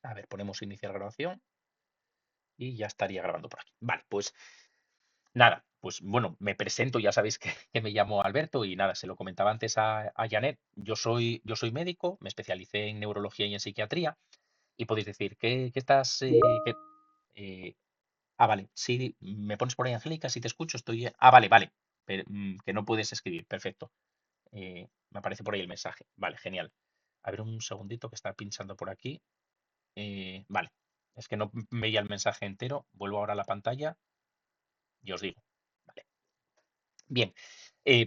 A ver, ponemos iniciar grabación y ya estaría grabando por aquí. Vale, pues nada, pues bueno, me presento, ya sabéis que, que me llamo Alberto y nada, se lo comentaba antes a Janet. Yo soy médico, me especialicé en neurología y en psiquiatría y podéis decir, ¿qué estás? Eh, vale, sí, me pones por ahí, Angélica, si te escucho, estoy. Vale, vale, que no puedes escribir, perfecto. Me aparece por ahí el mensaje. Vale, genial. A ver un segundito que está pinchando por aquí. Vale, es que no veía el mensaje entero. Vuelvo ahora a la pantalla y os digo. Vale. Bien,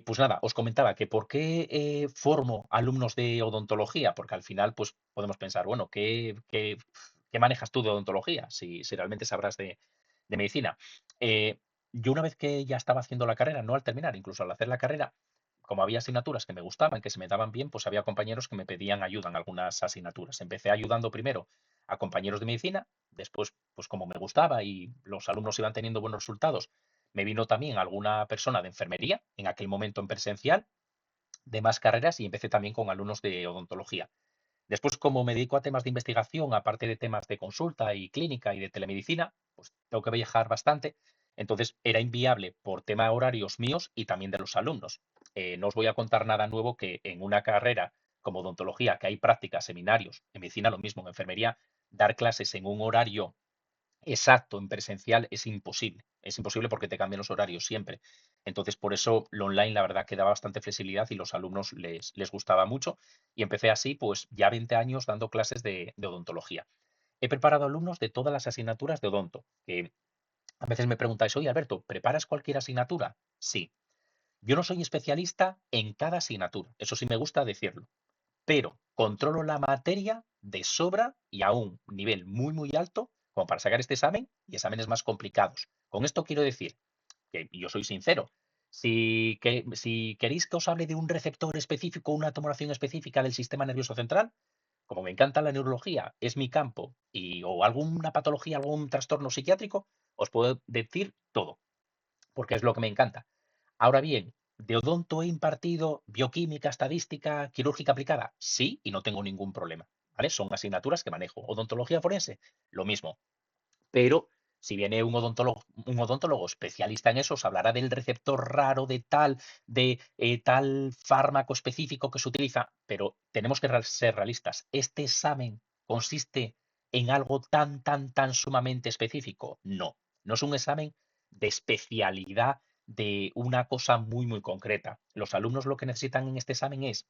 pues nada, os comentaba que por qué formo alumnos de odontología, porque al final pues podemos pensar, bueno, ¿qué manejas tú de odontología? Si realmente sabrás de medicina. Eh, yo una vez que ya estaba haciendo la carrera, no al terminar, incluso al hacer la carrera, como había asignaturas que me gustaban, que se me daban bien, pues había compañeros que me pedían ayuda en algunas asignaturas. Empecé ayudando primero a compañeros de medicina, después, pues como me gustaba y los alumnos iban teniendo buenos resultados, me vino también alguna persona de enfermería, en aquel momento en presencial, de más carreras y empecé también con alumnos de odontología. Después, como me dedico a temas de investigación, aparte de temas de consulta y clínica y de telemedicina, pues tengo que viajar bastante. Entonces era inviable por tema de horarios míos y también de los alumnos. No os voy a contar nada nuevo que en una carrera como odontología, que hay prácticas, seminarios, en medicina lo mismo, en enfermería, dar clases en un horario exacto, en presencial es imposible. Es imposible porque te cambian los horarios siempre. Entonces, por eso lo online, la verdad, que da bastante flexibilidad y los alumnos les gustaba mucho. Y empecé así, pues ya 20 años dando clases de odontología. He preparado alumnos de todas las asignaturas de odonto, que a veces me preguntáis, oye, Alberto, ¿preparas cualquier asignatura? Sí. Yo no soy especialista en cada asignatura, eso sí me gusta decirlo, pero controlo la materia de sobra y a un nivel muy, muy alto como para sacar este examen y exámenes más complicados. Con esto quiero decir que yo soy sincero. Si queréis que os hable de un receptor específico, una tumoración específica del sistema nervioso central, como me encanta la neurología, es mi campo, o alguna patología, algún trastorno psiquiátrico, os puedo decir todo, porque es lo que me encanta. Ahora bien, ¿de odonto he impartido bioquímica, estadística, quirúrgica aplicada? Sí, y no tengo ningún problema. ¿Vale? Son asignaturas que manejo. Odontología forense, lo mismo. Pero si viene un odontólogo especialista en eso, os hablará del receptor raro de tal fármaco específico que se utiliza, pero tenemos que ser realistas. ¿Este examen consiste en algo tan, tan, tan sumamente específico? No, no es un examen de especialidad de una cosa muy, muy concreta. Los alumnos lo que necesitan en este examen es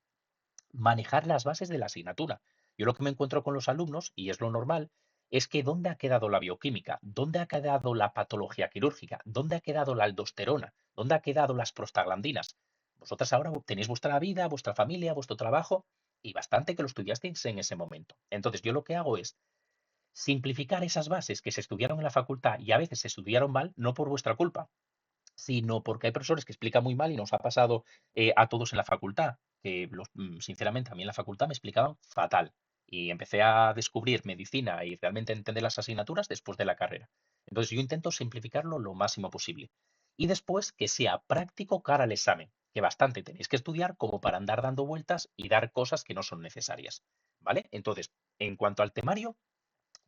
manejar las bases de la asignatura. Yo lo que me encuentro con los alumnos, y es lo normal, es que ¿dónde ha quedado la bioquímica? ¿Dónde ha quedado la patología quirúrgica? ¿Dónde ha quedado la aldosterona? ¿Dónde ha quedado las prostaglandinas? Vosotras ahora tenéis vuestra vida, vuestra familia, vuestro trabajo, y bastante que lo estudiasteis en ese momento. Entonces, yo lo que hago es simplificar esas bases que se estudiaron en la facultad y a veces se estudiaron mal, no por vuestra culpa, sino porque hay profesores que explican muy mal y nos ha pasado a todos en la facultad, que sinceramente a mí en la facultad me explicaban fatal y empecé a descubrir medicina y realmente entender las asignaturas después de la carrera. Entonces yo intento simplificarlo lo máximo posible y después que sea práctico cara al examen, que bastante tenéis que estudiar como para andar dando vueltas y dar cosas que no son necesarias, ¿vale? Entonces, en cuanto al temario,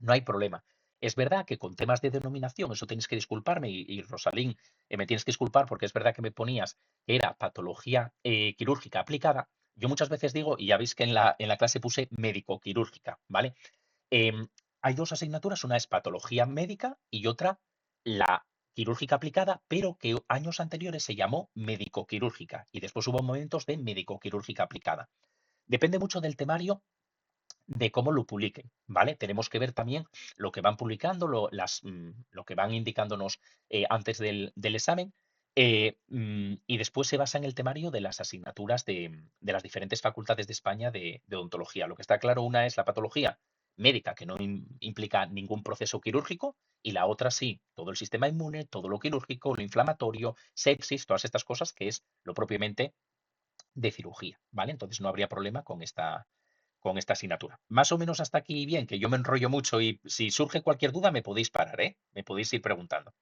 no hay problema. Es verdad que con temas de denominación, eso tienes que disculparme y Rosalín, me tienes que disculpar porque es verdad que me ponías que era patología quirúrgica aplicada. Yo muchas veces digo, y ya veis que en la clase puse médico-quirúrgica, ¿vale? Em, hay dos asignaturas, una es patología médica y otra la quirúrgica aplicada, pero que años anteriores se llamó médico-quirúrgica y después hubo momentos de médico-quirúrgica aplicada. Depende mucho del temario de cómo lo publiquen, ¿vale? Tenemos que ver también lo que van publicando, lo que van indicándonos antes del examen, y después se basa en el temario de las asignaturas de las diferentes facultades de España de odontología. Lo que está claro, una es la patología médica, que no implica ningún proceso quirúrgico, y la otra sí, todo el sistema inmune, todo lo quirúrgico, lo inflamatorio, sepsis, todas estas cosas, que es lo propiamente de cirugía, ¿vale? Entonces no habría problema con esta asignatura. Más o menos hasta aquí bien, que yo me enrollo mucho y si surge cualquier duda me podéis parar, ¿eh? Me podéis ir preguntando.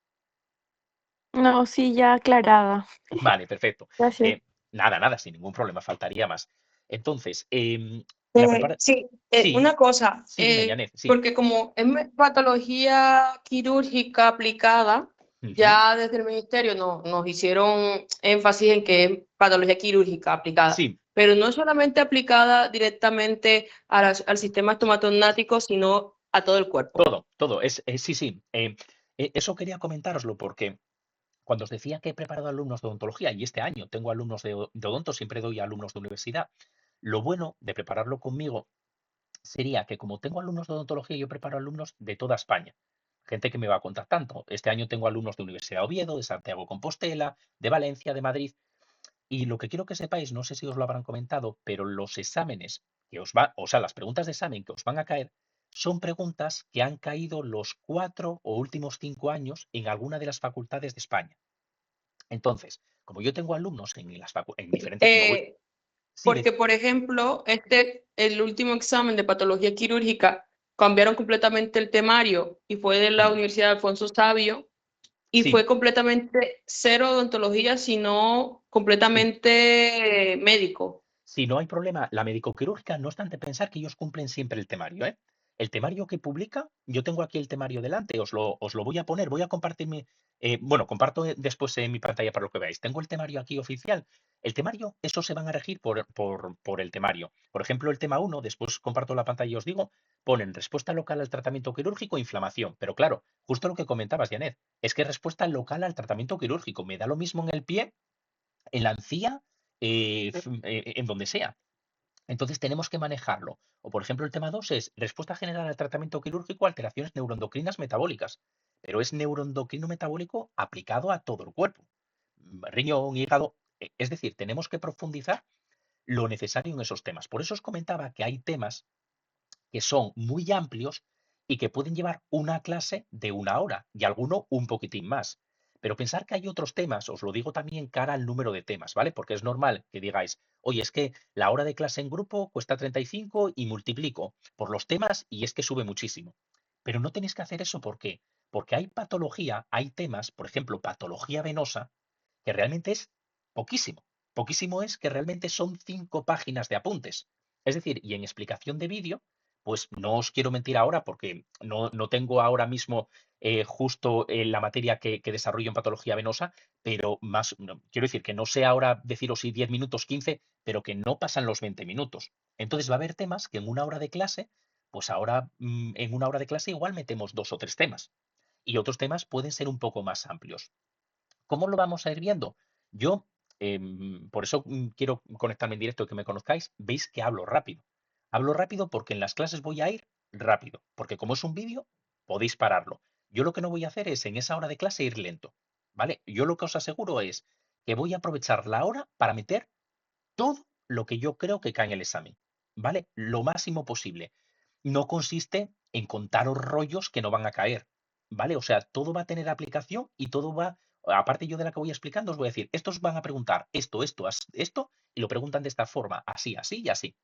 No, sí, ya aclarada. Vale, perfecto. Gracias. Nada, nada, sin ningún problema, faltaría más. Entonces, La prepara... Sí, una Sí, cosa, sí, dime, Janet, sí. porque como es patología quirúrgica aplicada, Ujú. ya desde el ministerio nos hicieron énfasis en que es patología quirúrgica aplicada, Sí, pero no solamente aplicada directamente al sistema estomatognático, sino a todo el cuerpo. todo. Sí, sí. Eso quería comentároslo porque cuando os decía que he preparado alumnos de odontología, y este año tengo alumnos de odonto, siempre doy a alumnos de universidad, lo bueno de prepararlo conmigo sería que como tengo alumnos de odontología, yo preparo alumnos de toda España. Gente que me va contactando. Este año tengo alumnos de Universidad de Oviedo, de Santiago de Compostela, de Valencia, de Madrid. Y lo que quiero que sepáis, no sé si os lo habrán comentado, pero los exámenes que os va, o sea, las preguntas de examen que os van a caer, son preguntas que han caído los 4 o últimos 5 años en alguna de las facultades de España. Entonces, como yo tengo alumnos en diferentes, me voy, Eh, sí, Porque, por ejemplo, el último examen de patología quirúrgica cambiaron completamente el temario y fue de la Universidad de Alfonso Sabio y sí, fue completamente cero odontología, sino sí. completamente médico. Si no hay problema, la médico-quirúrgica no obstante pensar que ellos cumplen siempre el temario, ¿eh? El temario que publica, yo tengo aquí el temario delante, os lo voy a poner, voy a compartirme, bueno, comparto después en mi pantalla para lo que veáis. Tengo el temario aquí oficial. El temario, esos se van a regir por el temario. Por ejemplo, el tema uno, después comparto la pantalla y os digo, ponen respuesta local al tratamiento quirúrgico, inflamación. Pero claro, justo lo que comentabas, Janet, es que respuesta local al tratamiento quirúrgico. Me da lo mismo en el pie, en la encía, en donde sea. Entonces tenemos que manejarlo. O por ejemplo, el tema 2 es respuesta general al tratamiento quirúrgico, alteraciones neuroendocrinas metabólicas. Pero es neuroendocrino metabólico aplicado a todo el cuerpo. Riñón, hígado. Es decir, tenemos que profundizar lo necesario en esos temas. Por eso os comentaba que hay temas que son muy amplios y que pueden llevar una clase de 1 hora y alguno un poquitín más. Pero pensar que hay otros temas, os lo digo también cara al número de temas, ¿vale? Porque es normal que digáis, oye, es que la hora de clase en grupo cuesta 35 y multiplico por los temas y es que sube muchísimo. Pero no tenéis que hacer eso, ¿por qué? Porque hay patología, hay temas, por ejemplo, patología venosa, que realmente es poquísimo. Poquísimo es que realmente son 5 páginas de apuntes. Es decir, y en explicación de vídeo, pues no os quiero mentir ahora porque no tengo ahora mismo justo la materia que desarrollo en patología venosa, pero más, quiero decir que no sé ahora deciros si 10 minutos, 15, pero que no pasan los 20 minutos. Entonces va a haber temas que en 1 hora de clase, pues ahora en 1 hora de clase igual metemos 2 o 3 temas y otros temas pueden ser un poco más amplios. ¿Cómo lo vamos a ir viendo? Yo, por eso quiero conectarme en directo y que me conozcáis. Veis que hablo rápido. Hablo rápido porque en las clases voy a ir rápido, porque como es un vídeo, podéis pararlo. Yo lo que no voy a hacer es en esa hora de clase ir lento, ¿vale? Yo lo que os aseguro es que voy a aprovechar la hora para meter todo lo que yo creo que cae en el examen, ¿vale? Lo máximo posible. No consiste en contaros rollos que no van a caer, ¿vale? O sea, todo va a tener aplicación y todo va, aparte yo de la que voy explicando, os voy a decir, estos van a preguntar esto, y lo preguntan de esta forma, así, así y así,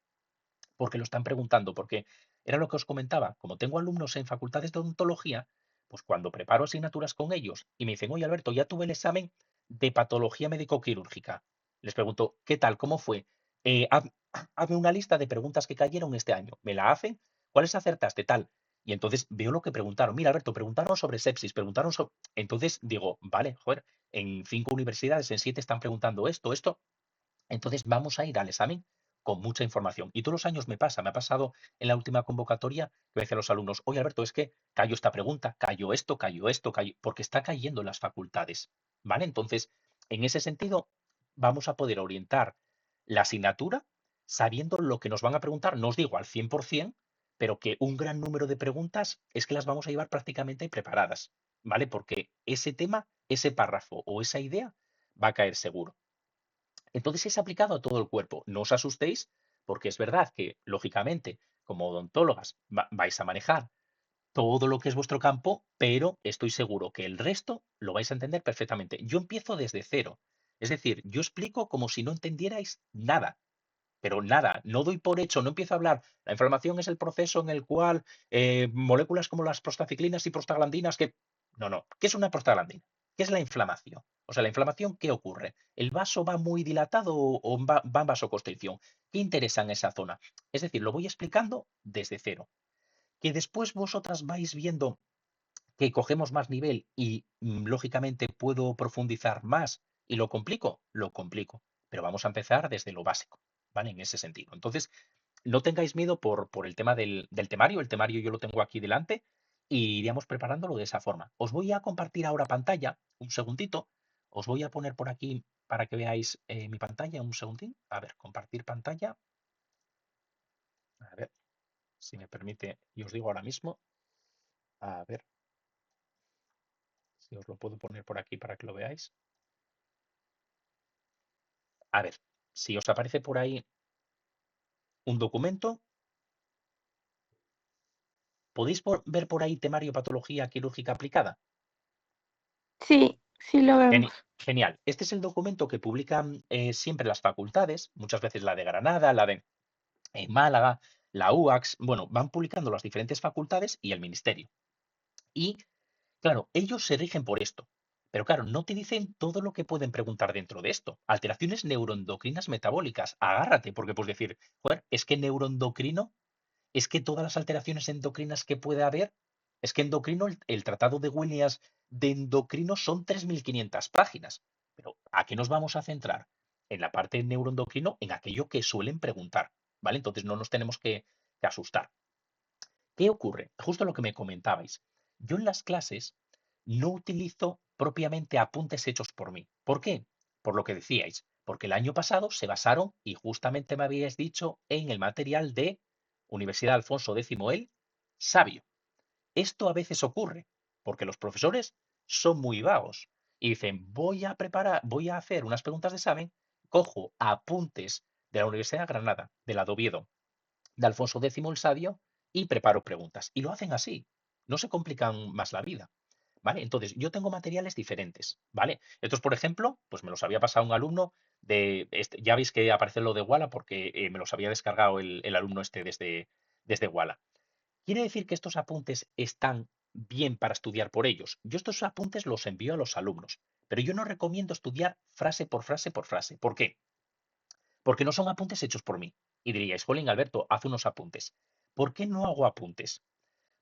porque lo están preguntando, porque era lo que os comentaba, como tengo alumnos en facultades de odontología, pues cuando preparo asignaturas con ellos y me dicen, oye Alberto, ya tuve el examen de patología médico-quirúrgica. Les pregunto, ¿qué tal? ¿Cómo fue? Hazme una lista de preguntas que cayeron este año. ¿Me la hacen? ¿Cuáles acertaste? Tal. Y entonces veo lo que preguntaron. Mira, Alberto, preguntaron sobre sepsis, preguntaron sobre... Entonces digo, vale, joder, en 5 universidades, en 7 están preguntando esto. Entonces vamos a ir al examen con mucha información. Y todos los años me pasa, me ha pasado en la última convocatoria que me decían los alumnos, oye Alberto, es que cayó esta pregunta, cayó esto, porque está cayendo en las facultades. ¿Vale? Entonces, en ese sentido, vamos a poder orientar la asignatura sabiendo lo que nos van a preguntar, no os digo al 100%, pero que un gran número de preguntas es que las vamos a llevar prácticamente preparadas. ¿Vale? Porque ese tema, ese párrafo o esa idea va a caer seguro. Entonces es aplicado a todo el cuerpo. No os asustéis, porque es verdad que, lógicamente, como odontólogas vais a manejar todo lo que es vuestro campo, pero estoy seguro que el resto lo vais a entender perfectamente. Yo empiezo desde cero. Es decir, yo explico como si no entendierais nada, pero nada, no doy por hecho, no empiezo a hablar. La inflamación es el proceso en el cual moléculas como las prostaciclinas y prostaglandinas que... No, no, ¿qué es una prostaglandina? ¿Qué es la inflamación? O sea, la inflamación, ¿qué ocurre? ¿El vaso va muy dilatado o va en vasoconstricción? ¿Qué interesa en esa zona? Es decir, lo voy explicando desde cero. Que después vosotras vais viendo que cogemos más nivel y lógicamente puedo profundizar más y lo complico, pero vamos a empezar desde lo básico, ¿vale? En ese sentido. Entonces, no tengáis miedo por el tema del temario. El temario yo lo tengo aquí delante y iríamos preparándolo de esa forma. Os voy a compartir ahora pantalla, un segundito. Os voy a poner por aquí para que veáis mi pantalla, un segundín. A ver, compartir pantalla. A ver, si me permite, y os digo ahora mismo. A ver si os lo puedo poner por aquí para que lo veáis. A ver, si os aparece por ahí un documento, ¿podéis ver por ahí temario patología quirúrgica aplicada? Sí, sí lo vemos. Genial. Este es el documento que publican siempre las facultades, muchas veces la de Granada, la de Málaga, la UAX, bueno, van publicando las diferentes facultades y el ministerio. Y, claro, ellos se rigen por esto. Pero claro, no te dicen todo lo que pueden preguntar dentro de esto. Alteraciones neuroendocrinas metabólicas. Agárrate, porque puedes decir, joder, es que neuroendocrino, es que todas las alteraciones endocrinas que puede haber, es que endocrino, el tratado de Williams de endocrino son 3.500 páginas. Pero ¿a qué nos vamos a centrar? En la parte neuroendocrino, en aquello que suelen preguntar, ¿vale? Entonces no nos tenemos que asustar. ¿Qué ocurre? Justo lo que me comentabais. Yo en las clases no utilizo propiamente apuntes hechos por mí. ¿Por qué? Por lo que decíais. Porque el año pasado se basaron, y justamente me habíais dicho, en el material de Universidad Alfonso X el Sabio. Esto a veces ocurre, porque los profesores son muy vagos y dicen, voy a hacer unas preguntas de examen, cojo apuntes de la Universidad de Granada, de la de Oviedo, de Alfonso X el Sabio y preparo preguntas. Y lo hacen así, no se complican más la vida. ¿Vale? Entonces, yo tengo materiales diferentes, ¿vale? Estos, por ejemplo, pues me los había pasado un alumno ya veis que aparece lo de Walla porque me los había descargado el alumno este desde Walla. ¿Quiere decir que estos apuntes están bien para estudiar por ellos? Yo estos apuntes los envío a los alumnos, pero yo no recomiendo estudiar frase por frase por frase. ¿Por qué? Porque no son apuntes hechos por mí. Y diríais, Jolín, Alberto, haz unos apuntes. ¿Por qué no hago apuntes?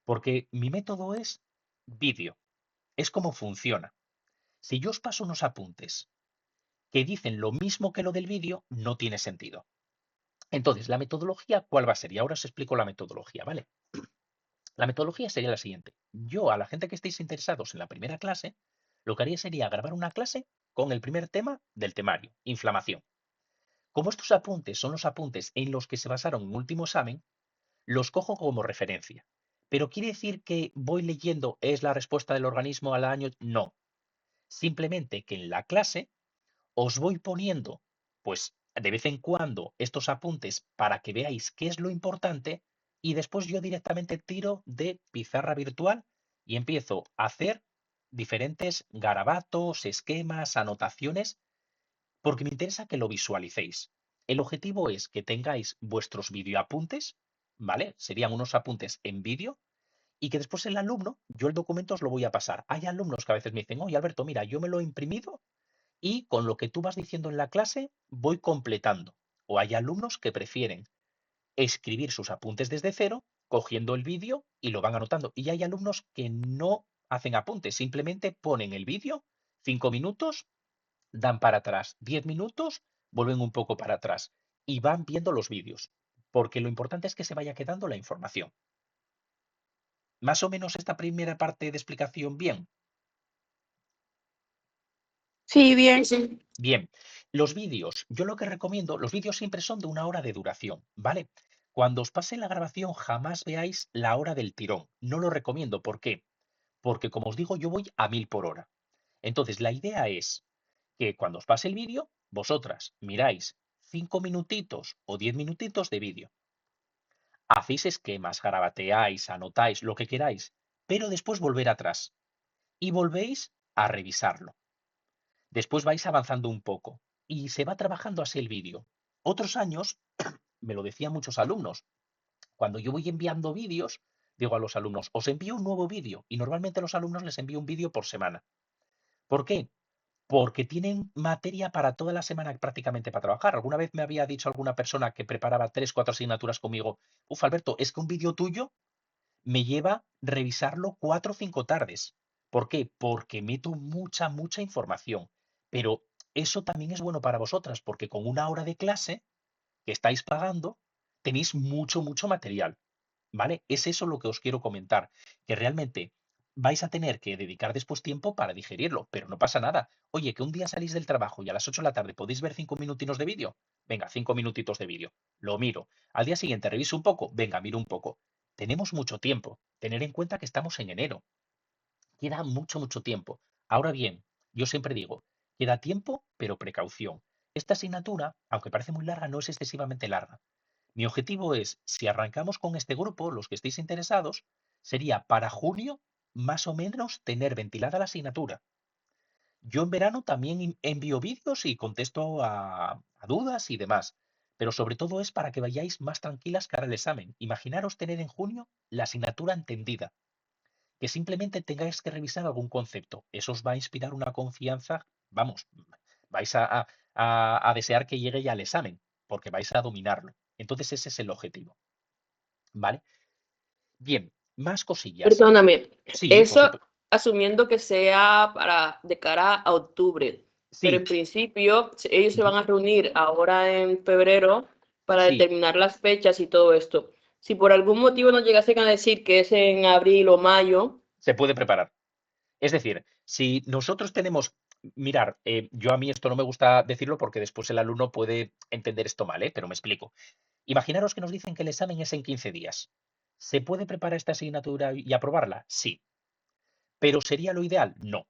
Porque mi método es vídeo. Es como funciona. Si yo os paso unos apuntes que dicen lo mismo que lo del vídeo, no tiene sentido. Entonces, la metodología, ¿cuál va a ser? Y ahora os explico la metodología, ¿vale? La metodología sería la siguiente. Yo, a la gente que estéis interesados en la primera clase, lo que haría sería grabar una clase con el primer tema del temario, inflamación. Como estos apuntes son los apuntes en los que se basaron en último examen, los cojo como referencia. ¿Pero quiere decir que voy leyendo es la respuesta del organismo al año? No. Simplemente que en la clase os voy poniendo, pues de vez en cuando, estos apuntes para que veáis qué es lo importante y después yo directamente tiro de pizarra virtual y empiezo a hacer diferentes garabatos, esquemas, anotaciones, porque me interesa que lo visualicéis. El objetivo es que tengáis vuestros videoapuntes, ¿vale? Serían unos apuntes en vídeo y que después el alumno, yo el documento os lo voy a pasar. Hay alumnos que a veces me dicen, oye Alberto, mira, yo me lo he imprimido y con lo que tú vas diciendo en la clase voy completando. O hay alumnos que prefieren escribir sus apuntes desde cero, cogiendo el vídeo y lo van anotando. Y hay alumnos que no hacen apuntes, simplemente ponen el vídeo, 5 minutos, dan para atrás, 10 minutos, vuelven un poco para atrás y van viendo los vídeos. Porque lo importante es que se vaya quedando la información. Más o menos esta primera parte de explicación, bien. Sí, bien. Sí. Bien, los vídeos, yo lo que recomiendo, los vídeos siempre son de 1 hora de duración, ¿vale? Cuando os pase la grabación, jamás veáis la hora del tirón. No lo recomiendo. ¿Por qué? Porque, como os digo, yo voy a 1000 por hora. Entonces, la idea es que cuando os pase el vídeo, vosotras miráis 5 minutitos o 10 minutitos de vídeo. Hacéis esquemas, garabateáis, anotáis, lo que queráis, pero después volver atrás y volvéis a revisarlo. Después vais avanzando un poco y se va trabajando así el vídeo. Otros años, me lo decían muchos alumnos, cuando yo voy enviando vídeos, digo a los alumnos, os envío un nuevo vídeo y normalmente a los alumnos les envío un vídeo por semana. ¿Por qué? Porque tienen materia para toda la semana prácticamente para trabajar. Alguna vez me había dicho alguna persona que preparaba 3, 4 asignaturas conmigo, uf, Alberto, es que un vídeo tuyo me lleva revisarlo 4 o 5 tardes. ¿Por qué? Porque meto mucha información. Pero eso también es bueno para vosotras, porque con 1 hora de clase que estáis pagando, tenéis mucho material. ¿Vale? Es eso lo que os quiero comentar, que realmente vais a tener que dedicar después tiempo para digerirlo, pero no pasa nada. Oye, que un día salís del trabajo y a las 8 de la tarde podéis ver 5 minutinos de vídeo. Venga, 5 minutitos de vídeo. Lo miro. Al día siguiente reviso un poco. Venga, miro un poco. Tenemos mucho tiempo. Tener en cuenta que estamos en enero. Queda mucho tiempo. Ahora bien, yo siempre digo, queda tiempo, pero precaución. Esta asignatura, aunque parece muy larga, no es excesivamente larga. Mi objetivo es, si arrancamos con este grupo, los que estéis interesados, sería para junio más o menos tener ventilada la asignatura. Yo en verano también envío vídeos y contesto a dudas y demás, pero sobre todo es para que vayáis más tranquilas cara al examen. Imaginaros tener en junio la asignatura entendida, que simplemente tengáis que revisar algún concepto. Eso os va a inspirar una confianza, vamos, vais a desear que llegue ya al examen, porque vais a dominarlo. Entonces ese es el objetivo, ¿vale? Bien, más cosillas. Perdóname, Sí, por eso supuesto. asumiendo que sea de cara a octubre, pero Sí, en principio ellos se ujú, van a reunir ahora en febrero para sí, determinar las fechas y todo esto. Si por algún motivo nos llegasen a decir que es en abril o mayo, se puede preparar. Es decir, si nosotros tenemos, mirar, yo a mí esto no me gusta decirlo porque después el alumno puede entender esto mal, pero me explico. Imaginaros que nos dicen que el examen es en 15 días. ¿Se puede preparar esta asignatura y aprobarla? Sí. ¿Pero sería lo ideal? No.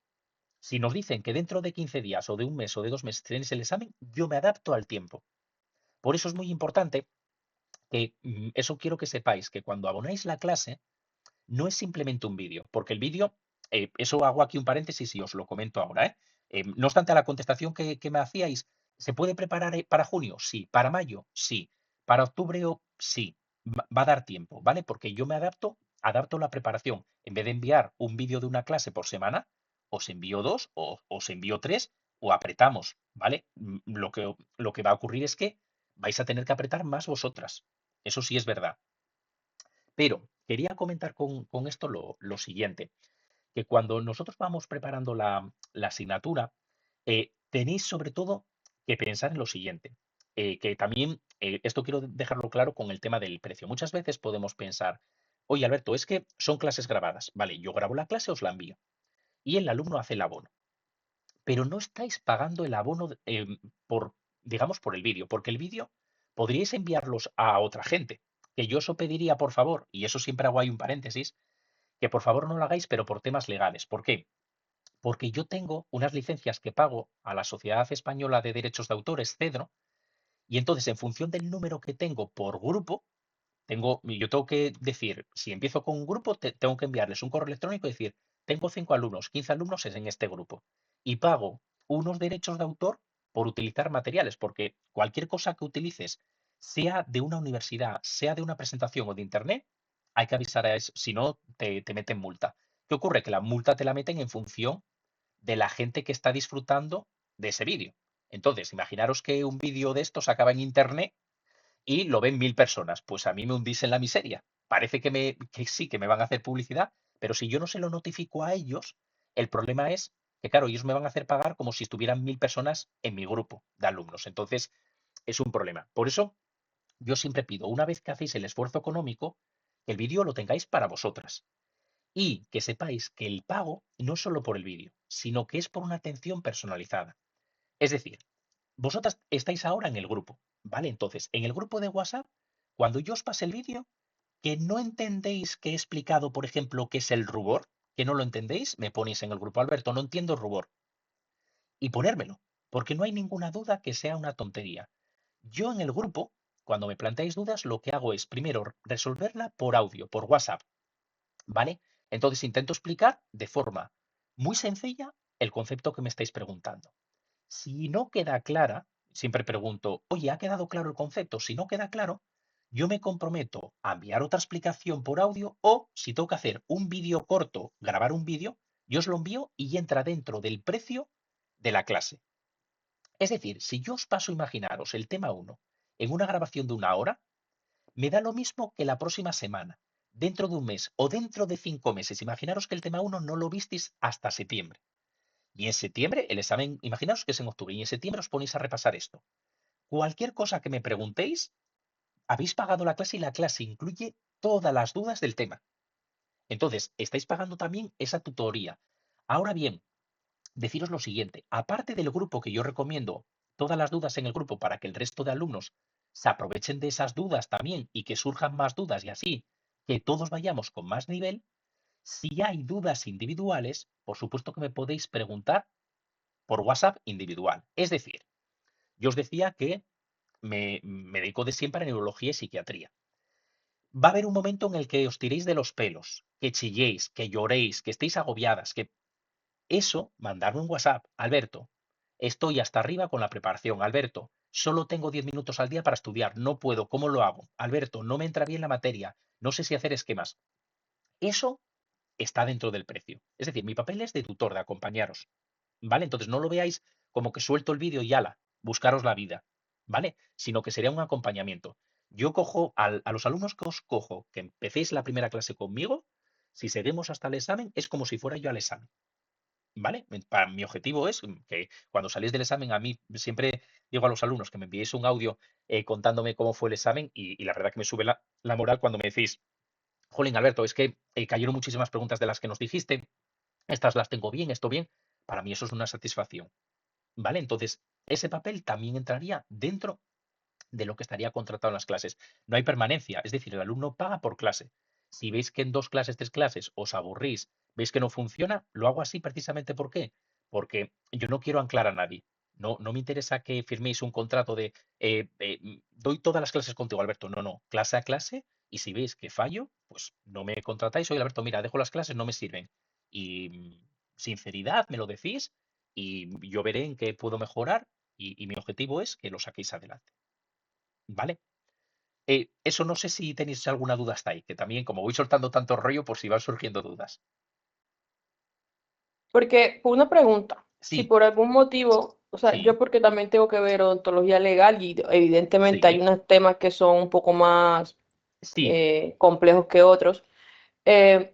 Si nos dicen que dentro de 15 días o de un mes o de 2 meses tenéis el examen, yo me adapto al tiempo. Por eso es muy importante que eso quiero que sepáis, que cuando abonáis la clase, no es simplemente un vídeo, porque el vídeo, eso hago aquí un paréntesis y os lo comento ahora, ¿eh? No obstante, a la contestación que me hacíais, ¿se puede preparar para junio? Sí. ¿Para mayo? Sí. ¿Para octubre? Sí. Va a dar tiempo, ¿vale? Porque yo me adapto la preparación. En vez de enviar un vídeo de una clase por semana, os envío 2 o os envío 3 o apretamos, ¿vale? Lo que va a ocurrir es que vais a tener que apretar más vosotras. Eso sí es verdad. Pero quería comentar con esto lo siguiente, que cuando nosotros vamos preparando la asignatura, tenéis sobre todo que pensar en lo siguiente, que también esto quiero dejarlo claro con el tema del precio. Muchas veces podemos pensar, oye Alberto, es que son clases grabadas. Vale, yo grabo la clase, os la envío. Y el alumno hace el abono. Pero no estáis pagando el abono por, digamos, por el vídeo, porque el vídeo podríais enviarlos a otra gente. Que yo eso pediría, por favor, y eso siempre hago ahí un paréntesis, que por favor no lo hagáis, pero por temas legales. ¿Por qué? Porque yo tengo unas licencias que pago a la Sociedad Española de Derechos de Autores, CEDRO, y entonces en función del número que tengo por grupo, yo tengo que decir, si empiezo con un grupo, tengo que enviarles un correo electrónico y decir, tengo 5 alumnos, 15 alumnos es en este grupo. Y pago unos derechos de autor por utilizar materiales, porque cualquier cosa que utilices, sea de una universidad, sea de una presentación o de internet, hay que avisar a eso, si no, te meten multa. ¿Qué ocurre? Que la multa te la meten en función de la gente que está disfrutando de ese vídeo. Entonces, imaginaros que un vídeo de estos acaba en internet y lo ven 1000 personas. Pues a mí me hundís en la miseria. Parece que sí, que me van a hacer publicidad, pero si yo no se lo notifico a ellos, el problema es que, claro, ellos me van a hacer pagar como si estuvieran 1000 personas en mi grupo de alumnos. Entonces, es un problema. Por eso, yo siempre pido, una vez que hacéis el esfuerzo económico, que el vídeo lo tengáis para vosotras. Y que sepáis que el pago no es solo por el vídeo, sino que es por una atención personalizada. Es decir, vosotras estáis ahora en el grupo, ¿vale? Entonces, en el grupo de WhatsApp, cuando yo os pase el vídeo, que no entendéis que he explicado, por ejemplo, qué es el rubor, que no lo entendéis, me ponéis en el grupo, Alberto, no entiendo rubor, y ponérmelo, porque no hay ninguna duda que sea una tontería. Yo en el grupo, cuando me planteáis dudas, lo que hago es primero resolverla por audio, por WhatsApp, ¿vale? Entonces intento explicar de forma muy sencilla el concepto que me estáis preguntando. Si no queda clara, siempre pregunto, oye, ¿ha quedado claro el concepto? Si no queda claro, yo me comprometo a enviar otra explicación por audio o, si tengo que hacer un vídeo corto, grabar un vídeo, yo os lo envío y entra dentro del precio de la clase. Es decir, si yo os paso, imaginaros, el tema 1 en una grabación de 1 hora, me da lo mismo que la próxima semana, dentro de un mes o dentro de 5 meses. Imaginaros que el tema 1 no lo visteis hasta septiembre. Y en septiembre el examen, imaginaos que es en octubre, y en septiembre os ponéis a repasar esto. Cualquier cosa que me preguntéis, habéis pagado la clase y la clase incluye todas las dudas del tema. Entonces, estáis pagando también esa tutoría. Ahora bien, deciros lo siguiente, aparte del grupo que yo recomiendo, todas las dudas en el grupo para que el resto de alumnos se aprovechen de esas dudas también y que surjan más dudas y así que todos vayamos con más nivel, si hay dudas individuales, por supuesto que me podéis preguntar por WhatsApp individual. Es decir, yo os decía que me dedico de siempre a neurología y psiquiatría. Va a haber un momento en el que os tiréis de los pelos, que chilléis, que lloréis, que estéis agobiadas, que eso, mandarme un WhatsApp, Alberto, estoy hasta arriba con la preparación, Alberto, solo tengo 10 minutos al día para estudiar, no puedo, ¿cómo lo hago? Alberto, no me entra bien la materia, no sé si hacer esquemas. Eso está dentro del precio. Es decir, mi papel es de tutor, de acompañaros, ¿vale? Entonces no lo veáis como que suelto el vídeo y ala, buscaros la vida, ¿vale? Sino que sería un acompañamiento. Yo cojo a los alumnos que os cojo, que empecéis la primera clase conmigo, si seguimos hasta el examen, es como si fuera yo al examen. ¿Vale? Para mi objetivo es que cuando salís del examen, a mí siempre digo a los alumnos que me enviéis un audio contándome cómo fue el examen y la verdad que me sube la moral cuando me decís, Jolín, Alberto, es que cayeron muchísimas preguntas de las que nos dijiste, estas las tengo bien, esto bien. Para mí eso es una satisfacción. ¿Vale? Entonces, ese papel también entraría dentro de lo que estaría contratado en las clases. No hay permanencia, es decir, el alumno paga por clase. Si veis que en 2 clases, 3 clases os aburrís, veis que no funciona, lo hago así precisamente ¿por qué? Porque yo no quiero anclar a nadie. No, no me interesa que firméis un contrato de doy todas las clases contigo, Alberto. No, no, clase a clase. Y si veis que fallo, pues no me contratáis. Oye, Alberto, mira, dejo las clases, no me sirven. Y sinceridad, me lo decís y yo veré en qué puedo mejorar y mi objetivo es que lo saquéis adelante. ¿Vale? Eso no sé si tenéis alguna duda hasta ahí, que también como voy soltando tanto rollo, por si van surgiendo dudas. Porque fue una pregunta, si Sí, por algún motivo, o sea, sí, yo porque también tengo que ver odontología legal y evidentemente hay sí, unos temas que son un poco más sí, complejos que otros. Eh,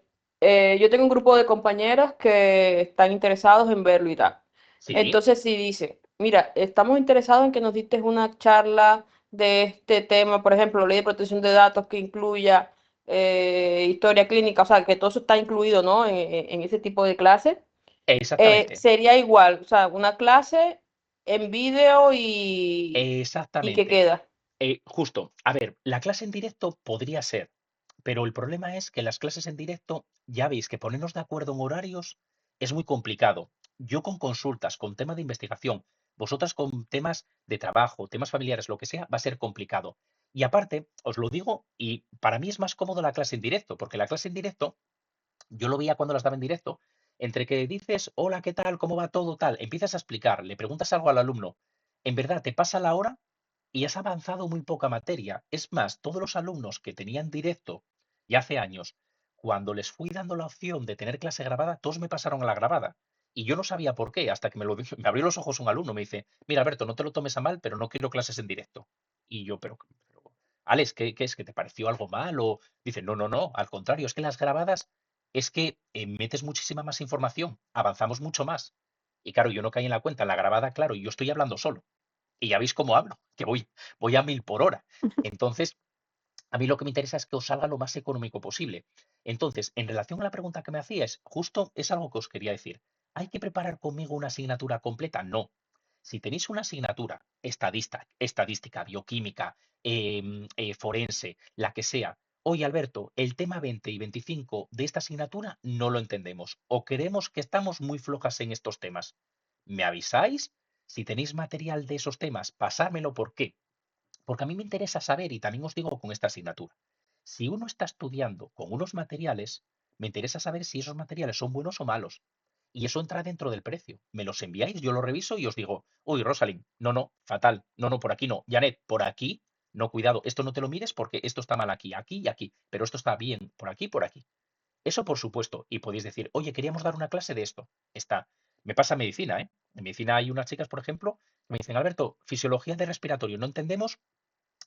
yo tengo un grupo de compañeras que están interesados en verlo y tal. sí, Entonces, si dice, mira, estamos interesados en que nos dictes una charla de este tema, por ejemplo, ley de protección de datos que incluya historia clínica, o sea, que todo eso está incluido, ¿no? En ese tipo de clases. exactamente, Sería igual, o sea, una clase en vídeo y que exactamente. queda. Justo, a ver, la clase en directo podría ser, pero el problema es que las clases en directo, ya veis que ponernos de acuerdo en horarios es muy complicado. Yo con consultas, con tema de investigación, vosotras con temas de trabajo, temas familiares, lo que sea, va a ser complicado. Y aparte, os lo digo, y para mí es más cómodo la clase en directo, porque la clase en directo yo lo veía cuando las daba en directo. Entre que dices, hola, ¿qué tal? ¿Cómo va todo? Tal, empiezas a explicar, le preguntas algo al alumno. En verdad, te pasa la hora y has avanzado muy poca materia. Es más, todos los alumnos que tenían directo ya hace años, cuando les fui dando la opción de tener clase grabada, todos me pasaron a la grabada. Y yo no sabía por qué, hasta que me lo dijo, me abrió los ojos un alumno, me dice, mira, Alberto, no te lo tomes a mal, pero no quiero clases en directo. Y yo, pero Alex, ¿qué es? ¿Que te pareció algo mal? O dice, no, no, no, al contrario, es que las grabadas es que metes muchísima más información, avanzamos mucho más. Y claro, yo no caí en la cuenta, en la grabada, claro, y yo estoy hablando solo. Y ya veis cómo hablo, que voy a 1000 por hora. Entonces, a mí lo que me interesa es que os salga lo más económico posible. Entonces, en relación a la pregunta que me hacíais, justo es algo que os quería decir. ¿Hay que preparar conmigo una asignatura completa? No. Si tenéis una asignatura estadística, bioquímica, forense, la que sea, oye Alberto, el tema 20 y 25 de esta asignatura no lo entendemos o creemos que estamos muy flojas en estos temas. ¿Me avisáis? Si tenéis material de esos temas, pasármelo. ¿Por qué? Porque a mí me interesa saber, y también os digo con esta asignatura, si uno está estudiando con unos materiales, me interesa saber si esos materiales son buenos o malos. Y eso entra dentro del precio. Me los enviáis, yo lo reviso y os digo, uy, Rosalind, no, no, fatal, no, no, por aquí no. Janet, por aquí, no, cuidado, esto no te lo mires porque esto está mal aquí, aquí y aquí, pero esto está bien por aquí, por aquí. Eso por supuesto. Y podéis decir, oye, queríamos dar una clase de esto. Está. Me pasa en medicina, ¿eh? En medicina hay unas chicas, por ejemplo, que me dicen, Alberto, fisiología de respiratorio, no entendemos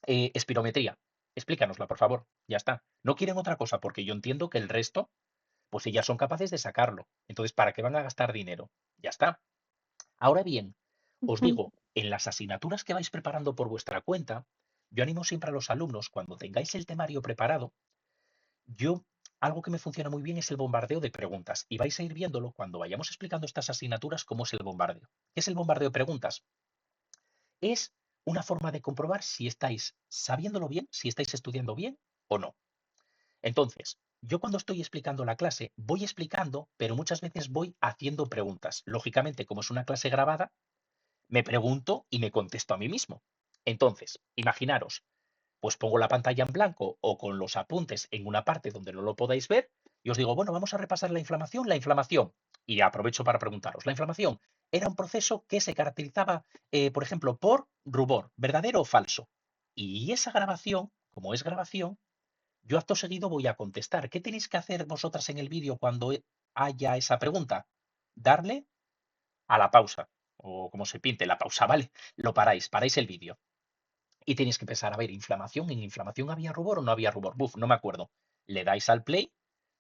espirometría. Explícanosla, por favor. Ya está. No quieren otra cosa porque yo entiendo que el resto, pues ellas son capaces de sacarlo. Entonces, ¿para qué van a gastar dinero? Ya está. Ahora bien, os Ujú. digo, en las asignaturas que vais preparando por vuestra cuenta, yo animo siempre a los alumnos, cuando tengáis el temario preparado, yo, algo que me funciona muy bien es el bombardeo de preguntas. Y vais a ir viéndolo cuando vayamos explicando estas asignaturas, cómo es el bombardeo. ¿Qué es el bombardeo de preguntas? Es una forma de comprobar si estáis sabiéndolo bien, si estáis estudiando bien o no. Entonces, yo cuando estoy explicando la clase, voy explicando, pero muchas veces voy haciendo preguntas. Lógicamente, como es una clase grabada, me pregunto y me contesto a mí mismo. Entonces, imaginaros, pues pongo la pantalla en blanco o con los apuntes en una parte donde no lo podáis ver y os digo, bueno, vamos a repasar la inflamación. La inflamación, y aprovecho para preguntaros, la inflamación era un proceso que se caracterizaba, por ejemplo, por rubor, ¿verdadero o falso? Y esa grabación, como es grabación, yo acto seguido voy a contestar. ¿Qué tenéis que hacer vosotras en el vídeo cuando haya esa pregunta? Darle a la pausa, o como se pinte, la pausa, ¿vale? Lo paráis el vídeo. Y tenéis que empezar a ver inflamación. ¿En inflamación había rubor o no había rubor? Buf, no me acuerdo. Le dais al play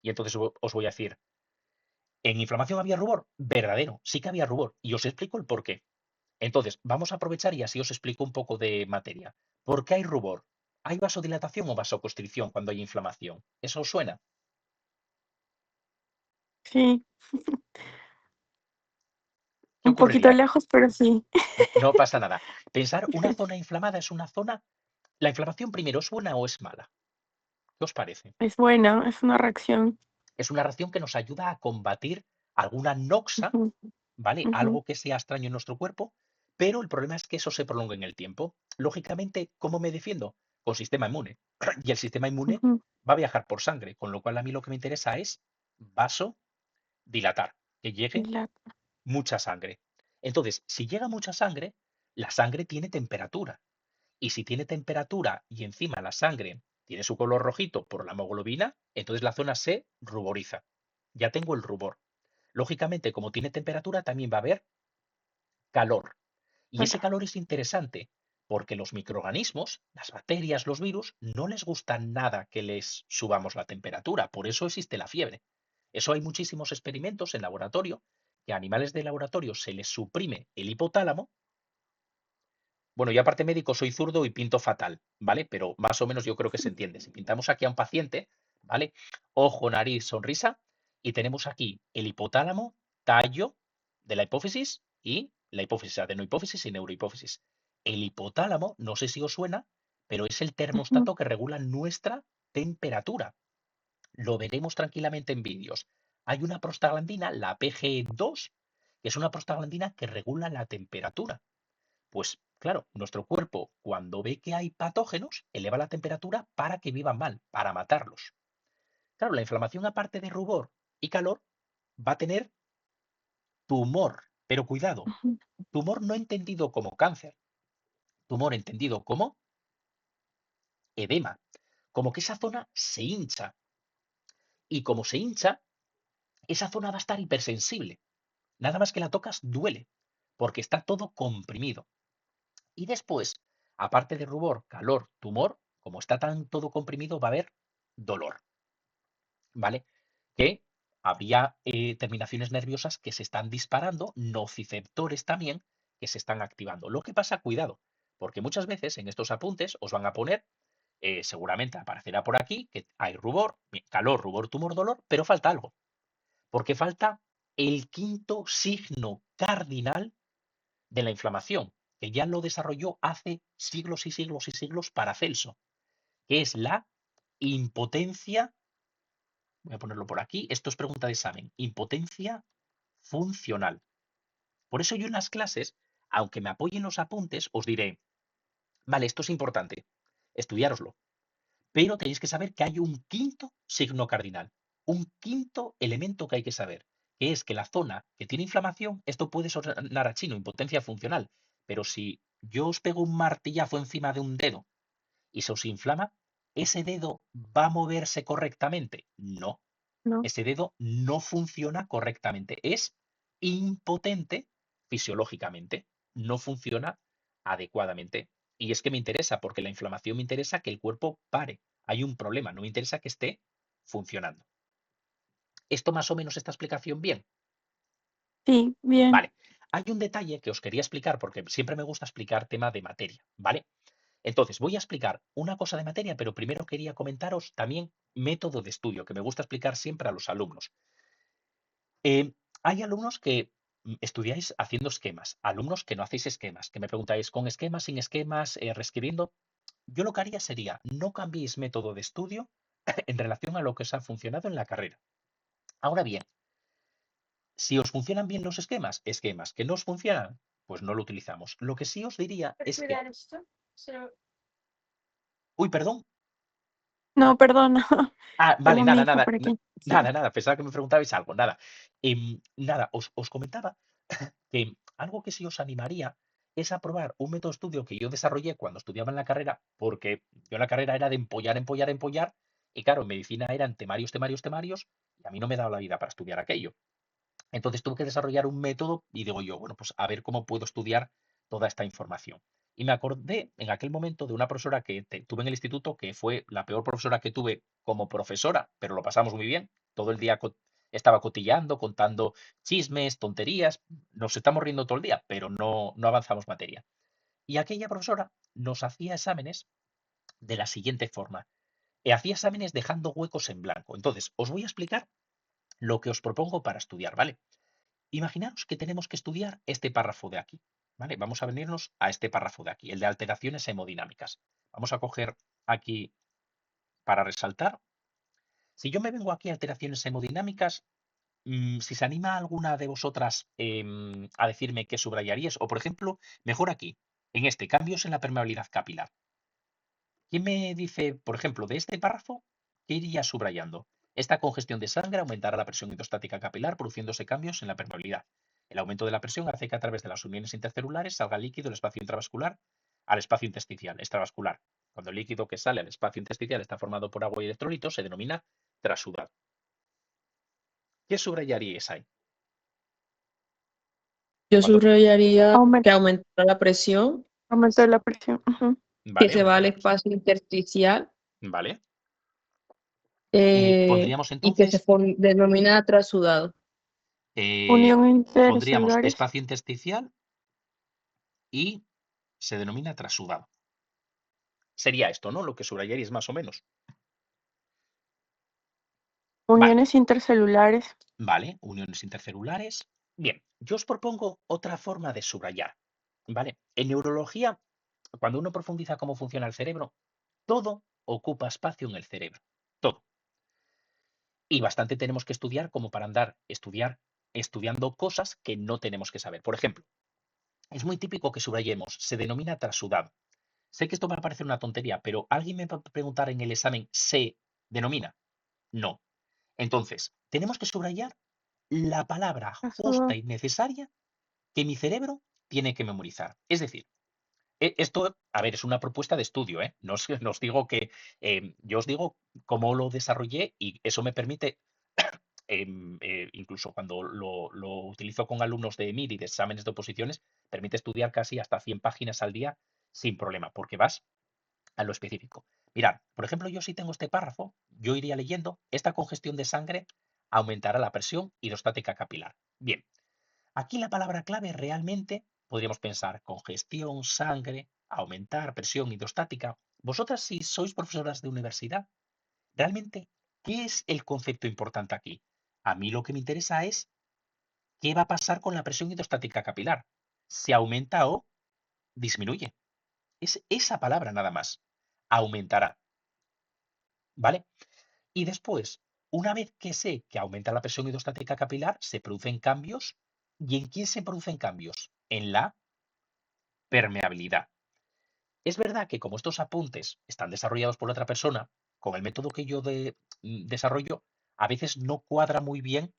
y entonces os voy a decir, ¿en inflamación había rubor? Verdadero, sí que había rubor. Y os explico el por qué. Entonces, vamos a aprovechar y así os explico un poco de materia. ¿Por qué hay rubor? ¿Hay vasodilatación o vasoconstricción cuando hay inflamación? ¿Eso os suena? Sí, ¿Qué un poquito ocurriría? lejos, pero sí. No pasa nada. Pensar, una zona inflamada es una zona. ¿La inflamación primero es buena o es mala? ¿Qué os parece? Es buena, es una reacción. Es una reacción que nos ayuda a combatir alguna noxa, Ujú, ¿vale? ujú, Algo que sea extraño en nuestro cuerpo, pero el problema es que eso se prolonga en el tiempo. Lógicamente, ¿cómo me defiendo? Con sistema inmune. Y el sistema inmune ujú. va a viajar por sangre, con lo cual a mí lo que me interesa es vasodilatar, que llegue La- mucha sangre. Entonces, si llega mucha sangre, la sangre tiene temperatura. Y si tiene temperatura y encima la sangre tiene su color rojito por la hemoglobina, entonces la zona se ruboriza. Ya tengo el rubor. Lógicamente, como tiene temperatura, también va a haber calor. Y ese Claro. calor es interesante porque los microorganismos, las bacterias, los virus, no les gusta nada que les subamos la temperatura. Por eso existe la fiebre. Eso hay muchísimos experimentos en laboratorio que a animales de laboratorio se les suprime el hipotálamo. Bueno, yo aparte médico soy zurdo y pinto fatal, ¿vale? Pero más o menos yo creo que se entiende. Si pintamos aquí a un paciente, ¿vale? Ojo, nariz, sonrisa, y tenemos aquí el hipotálamo, tallo de la hipófisis y la hipófisis, adenohipófisis y neurohipófisis. El hipotálamo, no sé si os suena, pero es el Ujú, termostato que regula nuestra temperatura. Lo veremos tranquilamente en vídeos. Hay una prostaglandina, la PGE2, que es una prostaglandina que regula la temperatura. Pues claro, nuestro cuerpo cuando ve que hay patógenos, eleva la temperatura para que vivan mal, para matarlos. Claro, la inflamación aparte de rubor y calor va a tener tumor, pero cuidado, ujú, tumor no entendido como cáncer, tumor entendido como edema, como que esa zona se hincha y como se hincha, esa zona va a estar hipersensible. Nada más que la tocas duele, porque está todo comprimido. Y después, aparte de rubor, calor, tumor, como está tan todo comprimido, va a haber dolor, ¿vale? Que habría terminaciones nerviosas que se están disparando, nociceptores también que se están activando. Lo que pasa, cuidado, porque muchas veces en estos apuntes os van a poner, seguramente aparecerá por aquí, que hay rubor, calor, rubor, tumor, dolor, pero falta algo, porque falta el quinto signo cardinal de la inflamación, que ya lo desarrolló hace siglos y siglos y siglos Paracelso, que es la impotencia. Voy a ponerlo por aquí. Esto es pregunta de examen. Impotencia funcional. Por eso yo en las clases, aunque me apoyen los apuntes, os diré, vale, esto es importante, estudiároslo, pero tenéis que saber que hay un quinto signo cardinal, un quinto elemento que hay que saber, que es que la zona que tiene inflamación, esto puede sonar a chino, impotencia funcional, pero si yo os pego un martillazo encima de un dedo y se os inflama, ¿ese dedo va a moverse correctamente? No. No. Ese dedo no funciona correctamente. Es impotente fisiológicamente. No funciona adecuadamente. Y es que me interesa, porque la inflamación me interesa que el cuerpo pare. Hay un problema, no me interesa que esté funcionando. ¿Esto más o menos esta explicación bien? Sí, bien. Vale. Hay un detalle que os quería explicar porque siempre me gusta explicar tema de materia, ¿vale? Entonces, voy a explicar una cosa de materia, pero primero quería comentaros también método de estudio, que me gusta explicar siempre a los alumnos. Eh, Hay alumnos que estudiáis haciendo esquemas, alumnos que no hacéis esquemas, que me preguntáis, ¿con esquemas, sin esquemas, reescribiendo? Yo lo que haría sería, no cambiéis método de estudio en relación a lo que os ha funcionado en la carrera. Ahora bien, si os funcionan bien los esquemas, esquemas que no os funcionan, pues no lo utilizamos. Lo que sí os diría es que... Uy, perdón. No, perdona. Ah, vale, Tengo a mi nada, hija nada, por aquí. Sí. nada. Pensaba que me preguntabais algo, nada. Nada, os comentaba que algo que sí os animaría es a probar un método de estudio que yo desarrollé cuando estudiaba en la carrera, porque yo en la carrera era de empollar, empollar, empollar, y claro, en medicina eran temarios, temarios, temarios, y a mí no me daba la vida para estudiar aquello. Entonces tuve que desarrollar un método y digo yo, bueno, pues a ver cómo puedo estudiar toda esta información. Y me acordé en aquel momento de una profesora que tuve en el instituto, que fue la peor profesora que tuve como profesora, pero lo pasamos muy bien. Todo el día estaba cotillando, contando chismes, tonterías. Nos estamos riendo todo el día, pero no avanzamos materia. Y aquella profesora nos hacía exámenes de la siguiente forma. Hacía exámenes dejando huecos en blanco. Entonces, os voy a explicar lo que os propongo para estudiar, ¿vale? Imaginaros que tenemos que estudiar este párrafo de aquí, ¿vale? Vamos a venirnos a este párrafo de aquí, el de alteraciones hemodinámicas. Vamos a coger aquí para resaltar. Si yo me vengo aquí a alteraciones hemodinámicas, si se anima alguna de vosotras a decirme qué subrayaríais, o por ejemplo, mejor aquí, en este, cambios en la permeabilidad capilar. ¿Quién me dice, por ejemplo, de este párrafo, qué iría subrayando? Esta congestión de sangre aumentará la presión hidrostática capilar, produciéndose cambios en la permeabilidad. El aumento de la presión hace que a través de las uniones intercelulares salga líquido del espacio intravascular al espacio intersticial, extravascular. Cuando el líquido que sale al espacio intersticial está formado por agua y electrolitos, se denomina trasudado. ¿Qué subrayaríais ahí? Yo Cuando, subrayaría que Aumento, aumentará la presión, aumento de la presión. Ujú. que vale, se va aumento de al la presión. espacio intersticial Vale. Y pondríamos y que se entonces, denomina trasudado. Unión pondríamos interescelulares. espacio intersticial y se denomina trasudado. Sería esto, ¿no? Lo que subrayaríais más o menos. Vale, Uniones intercelulares. vale, uniones intercelulares. Bien, yo os propongo otra forma de subrayar. ¿Vale? En neurología, cuando uno profundiza cómo funciona el cerebro, todo ocupa espacio en el cerebro. Todo. Y bastante tenemos que estudiar como para andar estudiando cosas que no tenemos que saber. Por ejemplo, es muy típico que subrayemos, se denomina trasudado. Sé que esto va a parecer una tontería, pero ¿alguien me va a preguntar en el examen se denomina? No. Entonces, tenemos que subrayar la palabra justa Trasudado. y necesaria que mi cerebro tiene que memorizar. Es decir, esto, a ver, es una propuesta de estudio, ¿eh? No os digo que, yo os digo cómo lo desarrollé y eso me permite, incluso cuando lo utilizo con alumnos de MIR y de exámenes de oposiciones, permite estudiar casi hasta 100 páginas al día sin problema, porque vas a lo específico. Mirad, por ejemplo, yo si tengo este párrafo, yo iría leyendo, esta congestión de sangre aumentará la presión hidrostática capilar. Bien, aquí la palabra clave realmente podríamos pensar congestión, sangre, aumentar presión hidrostática. Vosotras, si sois profesoras de universidad, realmente, ¿qué es el concepto importante aquí? A mí lo que me interesa es qué va a pasar con la presión hidrostática capilar. ¿Se aumenta o disminuye? Es esa palabra nada más. Aumentará, ¿vale? Y después, una vez que sé que aumenta la presión hidrostática capilar, se producen cambios. ¿Y en quién se producen cambios? En la permeabilidad. Es verdad que como estos apuntes están desarrollados por otra persona, con el método que yo desarrollo, a veces no cuadra muy bien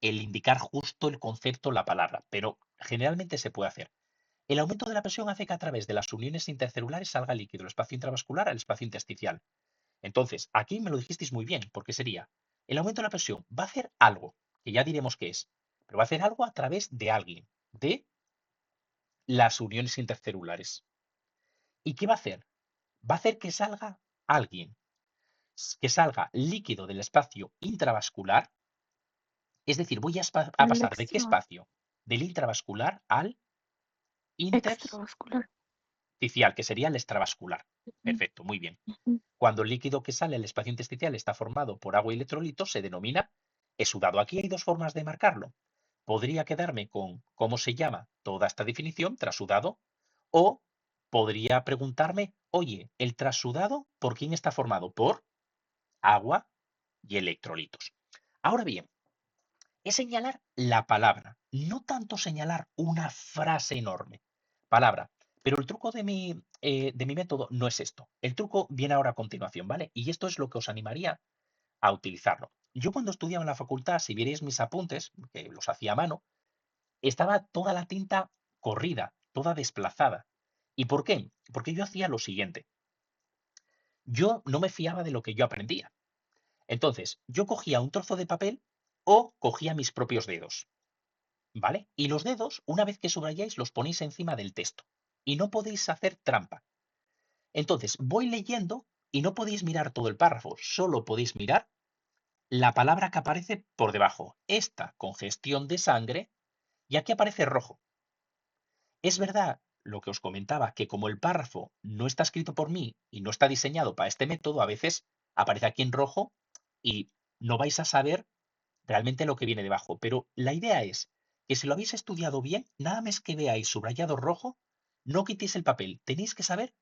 el indicar justo el concepto, la palabra, pero generalmente se puede hacer. El aumento de la presión hace que a través de las uniones intercelulares salga líquido del espacio intravascular al espacio intersticial. Entonces, aquí me lo dijisteis muy bien, porque sería El aumento de la presión va a hacer algo, que ya diremos qué es, pero va a hacer algo a través de alguien, de las uniones intercelulares. ¿Y qué va a hacer? Va a hacer que salga alguien, que salga líquido del espacio intravascular, es decir, voy a El pasar de qué espacio? Del intravascular al intersticial, extravascular. que sería el extravascular. Ujú, Perfecto, muy bien. ujú. Cuando el líquido que sale del espacio intersticial está formado por agua y electrolitos, se denomina exudado. Aquí hay dos formas de marcarlo. Podría quedarme con cómo se llama toda esta definición, trasudado, o podría preguntarme, oye, ¿el trasudado por quién está formado? Por agua y electrolitos. Ahora bien, es señalar la palabra, no tanto señalar una frase enorme. Palabra. Pero el truco de mi método no es esto. El truco viene ahora a continuación, ¿vale? Y esto es lo que os animaría a utilizarlo. Yo cuando estudiaba en la facultad, si vierais mis apuntes, que los hacía a mano, estaba toda la tinta corrida, toda desplazada. ¿Y por qué? Porque yo hacía lo siguiente. Yo no me fiaba de lo que yo aprendía. Entonces, yo cogía un trozo de papel o cogía mis propios dedos. ¿Vale? Y los dedos, una vez que subrayáis, los ponéis encima del texto. Y no podéis hacer trampa. Entonces, voy leyendo y no podéis mirar todo el párrafo, solo podéis mirar la palabra que aparece por debajo. Esta, congestión de sangre, y aquí aparece rojo. Es verdad lo que os comentaba, que como el párrafo no está escrito por mí y no está diseñado para este método, a veces aparece aquí en rojo y no vais a saber realmente lo que viene debajo. Pero la idea es que si lo habéis estudiado bien, nada más que veáis subrayado rojo, no quitéis el papel. Tenéis que saber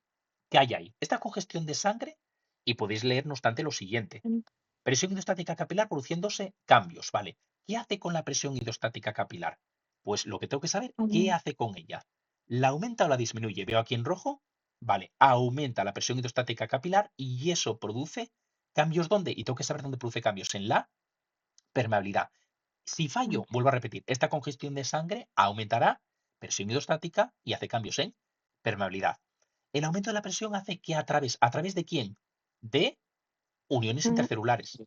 qué hay ahí. Esta congestión de sangre y podéis leer, no obstante, lo siguiente. Presión hidrostática capilar produciéndose cambios, ¿vale? ¿Qué hace con la presión hidrostática capilar? Pues lo que tengo que saber, ¿qué Ujú, hace con ella? ¿La aumenta o la disminuye? Veo aquí en rojo, vale, aumenta la presión hidrostática capilar y eso produce cambios ¿dónde? Y tengo que saber dónde produce cambios, en la permeabilidad. Si fallo, ujú, vuelvo a repetir, esta congestión de sangre aumentará presión hidrostática y hace cambios en permeabilidad. El aumento de la presión hace que ¿a través de quién? De uniones ujú, intercelulares.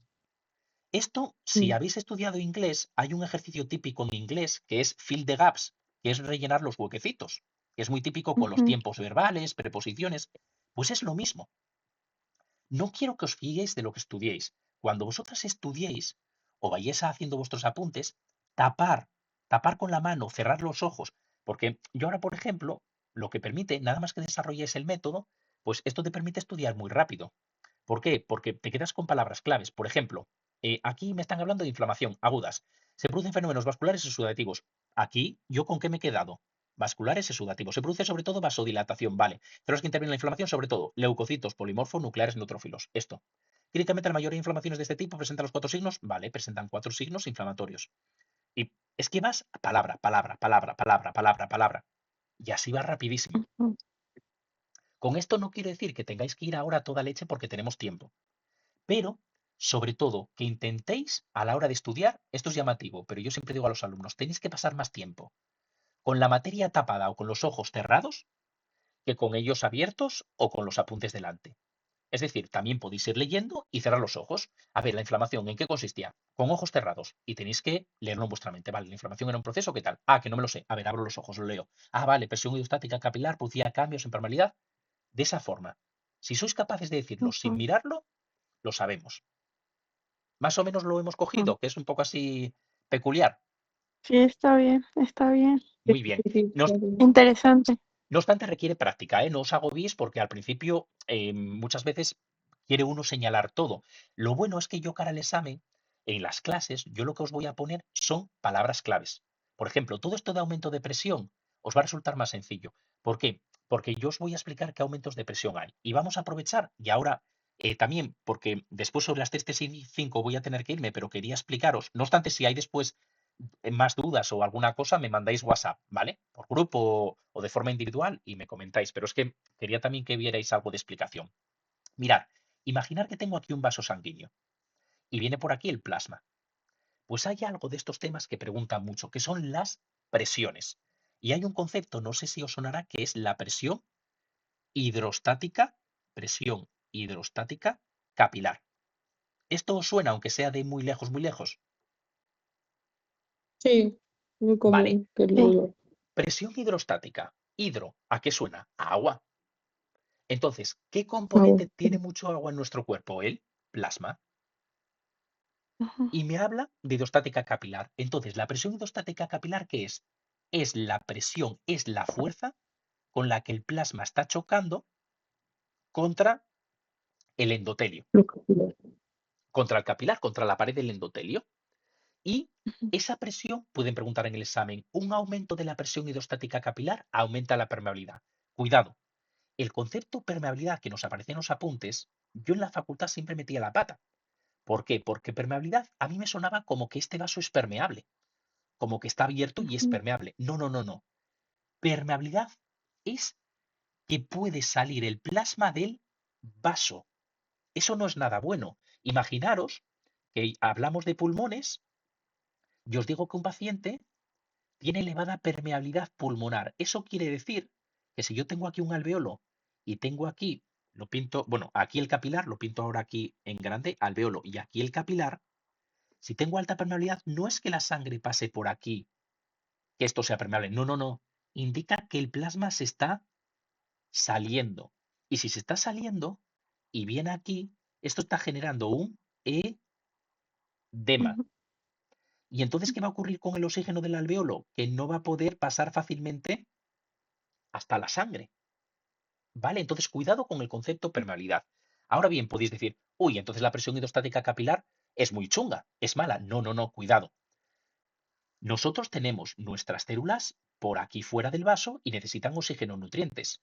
Esto, si habéis estudiado inglés, hay un ejercicio típico en inglés que es fill the gaps, que es rellenar los huequecitos, que es muy típico con los ujú, tiempos verbales, preposiciones. Pues es lo mismo. No quiero que os fiéis de lo que estudiéis. Cuando vosotras estudiéis o vayáis haciendo vuestros apuntes, tapar con la mano, cerrar los ojos, porque yo ahora, por ejemplo, lo que permite, nada más que desarrolles el método, pues esto te permite estudiar muy rápido. ¿Por qué? Porque te quedas con palabras claves. Por ejemplo, aquí me están hablando de inflamación agudas. Se producen fenómenos vasculares y sudativos. Aquí, ¿yo con qué me he quedado? Vasculares y sudativos. Se produce sobre todo vasodilatación, vale. Células que intervienen en la inflamación, sobre todo leukocitos, polimorfo, nucleares, neutrófilos. Esto. Clínicamente, la mayoría de inflamaciones de este tipo presentan los cuatro signos, vale, presentan cuatro signos inflamatorios. Y es que vas palabra, palabra, palabra, palabra, palabra, palabra. Y así va rapidísimo. ujú, Con esto no quiero decir que tengáis que ir ahora a toda leche porque tenemos tiempo. Pero, sobre todo, que intentéis a la hora de estudiar, esto es llamativo, pero yo siempre digo a los alumnos, tenéis que pasar más tiempo con la materia tapada o con los ojos cerrados que con ellos abiertos o con los apuntes delante. Es decir, también podéis ir leyendo y cerrar los ojos. A ver, la inflamación, ¿en qué consistía? Con ojos cerrados. Y tenéis que leerlo en vuestra mente. Vale, la inflamación era un proceso, ¿qué tal? Ah, que no me lo sé. A ver, abro los ojos, lo leo. Ah, vale, presión hidrostática capilar producía cambios en permeabilidad. De esa forma. Si sois capaces de decirlo sin ujú, mirarlo, lo sabemos. Más o menos lo hemos ujú. cogido, que es un poco así peculiar. Sí, está bien, está bien. Muy bien. No, Interesante. no obstante, requiere práctica, ¿eh? No os agobiéis porque al principio muchas veces quiere uno señalar todo. Lo bueno es que yo cara al examen, en las clases, yo lo que os voy a poner son palabras claves. Por ejemplo, todo esto de aumento de presión os va a resultar más sencillo. ¿Por qué? Porque yo os voy a explicar qué aumentos de presión hay. Y vamos a aprovechar, y ahora también, porque después sobre las 3 y 5 voy a tener que irme, pero quería explicaros, no obstante, si hay después más dudas o alguna cosa, me mandáis WhatsApp, ¿vale? Por grupo o de forma individual y me comentáis. Pero es que quería también que vierais algo de explicación. Mirad, imaginar que tengo aquí un vaso sanguíneo y viene por aquí el plasma. Pues hay algo de estos temas que preguntan mucho, que son las presiones. Y hay un concepto, no sé si os sonará, que es la presión hidrostática capilar. ¿Esto os suena, aunque sea de muy lejos, muy lejos? Sí, muy Vale. común que el Sí. dolor. Presión hidrostática. Hidro, ¿a qué suena? A agua. Entonces, ¿qué Agua. componente tiene mucho agua en nuestro cuerpo? El plasma. Ajá. Y me habla de hidrostática capilar. Entonces, la presión hidrostática capilar, ¿qué es? Es la presión, es la fuerza con la que el plasma está chocando contra el endotelio, Lo capilar. contra el capilar, contra la pared del endotelio. Y Ujú. esa presión, pueden preguntar en el examen, un aumento de la presión hidrostática capilar aumenta la permeabilidad. Cuidado, el concepto permeabilidad que nos aparece en los apuntes, yo en la facultad siempre metía la pata. ¿Por qué? Porque permeabilidad a mí me sonaba como que este vaso es permeable, como que está abierto y es Ujú. permeable. No, no, no, no. Permeabilidad es que puede salir el plasma del vaso. Eso no es nada bueno. Imaginaros que hablamos de pulmones y os digo que un paciente tiene elevada permeabilidad pulmonar. Eso quiere decir que si yo tengo aquí un alveolo y tengo aquí, lo pinto, bueno, aquí el capilar, lo pinto ahora aquí en grande, alveolo, y aquí el capilar, si tengo alta permeabilidad, no es que la sangre pase por aquí, que esto sea permeable. No, no, no. Indica que el plasma se está saliendo. Y si se está saliendo y viene aquí, esto está generando un edema. Ujú. ¿Y entonces qué va a ocurrir con el oxígeno del alveolo? Que no va a poder pasar fácilmente hasta la sangre. ¿Vale? Entonces, cuidado con el concepto permeabilidad. Ahora bien, podéis decir, uy, entonces la presión hidrostática capilar es muy chunga, es mala. No, no, no, cuidado. Nosotros tenemos nuestras células por aquí fuera del vaso y necesitan oxígeno nutrientes.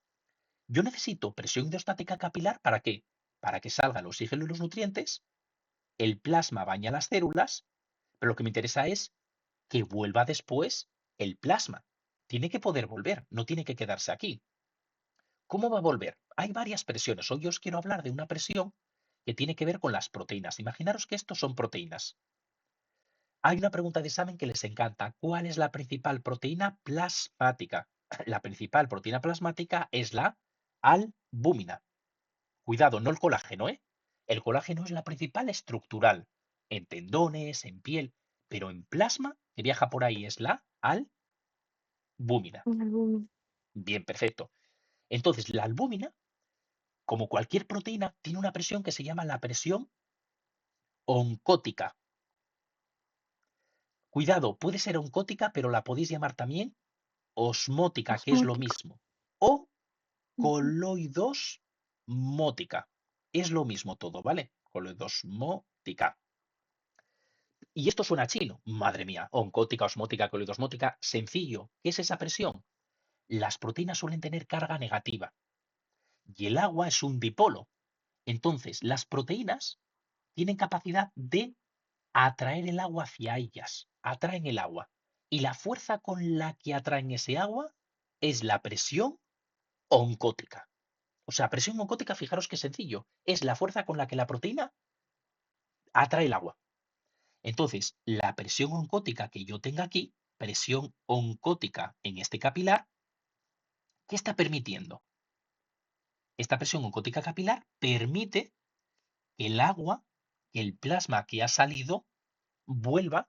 Yo necesito presión hidrostática capilar ¿para qué? Para que salga el oxígeno y los nutrientes, el plasma baña las células, pero lo que me interesa es que vuelva después el plasma. Tiene que poder volver, no tiene que quedarse aquí. ¿Cómo va a volver? Hay varias presiones. Hoy os quiero hablar de una presión que tiene que ver con las proteínas. Imaginaros que estos son proteínas. Hay una pregunta de examen que les encanta. ¿Cuál es la principal proteína plasmática? La principal proteína plasmática es la albúmina. Cuidado, no el colágeno, ¿eh? El colágeno es la principal estructural, en tendones, en piel, pero en plasma, que viaja por ahí, es la albúmina. Algún- Bien, perfecto. Entonces, la albúmina, como cualquier proteína, tiene una presión que se llama la presión oncótica. Cuidado, puede ser oncótica, pero la podéis llamar también osmótica, que es lo Osmótico. mismo. O Ujú. coloidosmótica. Es lo mismo todo, ¿vale? Coloidosmótica. Y esto suena chino. Madre mía, oncótica, osmótica, coloidosmótica. Sencillo. ¿Qué es esa presión? Las proteínas suelen tener carga negativa y el agua es un dipolo. Entonces, las proteínas tienen capacidad de atraer el agua hacia ellas. Atraen el agua. Y la fuerza con la que atraen ese agua es la presión oncótica. O sea, presión oncótica, fijaros qué sencillo. Es la fuerza con la que la proteína atrae el agua. Entonces, la presión oncótica que yo tenga aquí, presión oncótica en este capilar, ¿qué está permitiendo? Esta presión oncótica capilar permite que el agua, que el plasma que ha salido, vuelva